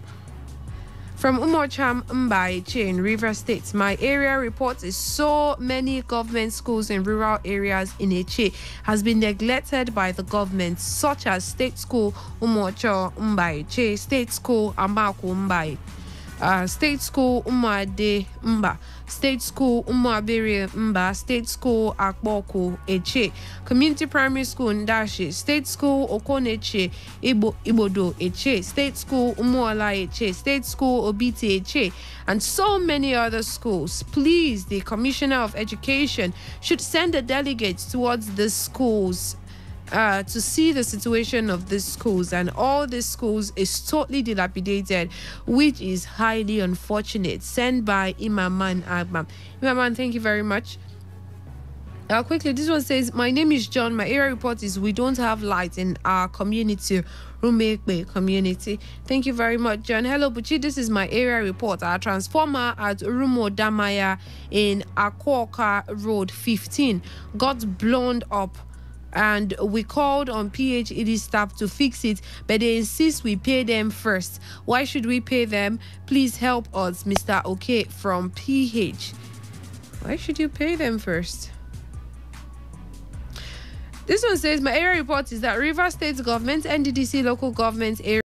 From Umocham Mbai in River State, my area reports is so many government schools in rural areas in Eche has been neglected by the government, such as State School Umocho Mbai, State School Amaku Mbai, State School Umade Mba, State School Umabere Mba, State School Akboko Eche, Community Primary School Ndashi, State School Okoneche Ibodo Eche, State School Umuala Eche, State School Obiti Eche, and so many other schools. Please, the Commissioner of Education should send a delegate towards the schools to see the situation of these schools, and all these schools is totally dilapidated, which is highly unfortunate. Sent by Imaman Agbam. Imaman, thank you very much. Quickly, this one says, my name is John. My area report is we don't have light in our community, Rumekbe community. Thank you very much, John. Hello, Buchi. This is my area report. Our transformer at Rumo Damaya in Akwoka Road 15 got blown up, and we called on PHED staff to fix it, but they insist we pay them first. Why should we pay them? Please help us, Mr. OK from PH. Why should you pay them first? This one says, my area report is that River State government, NDDC local government area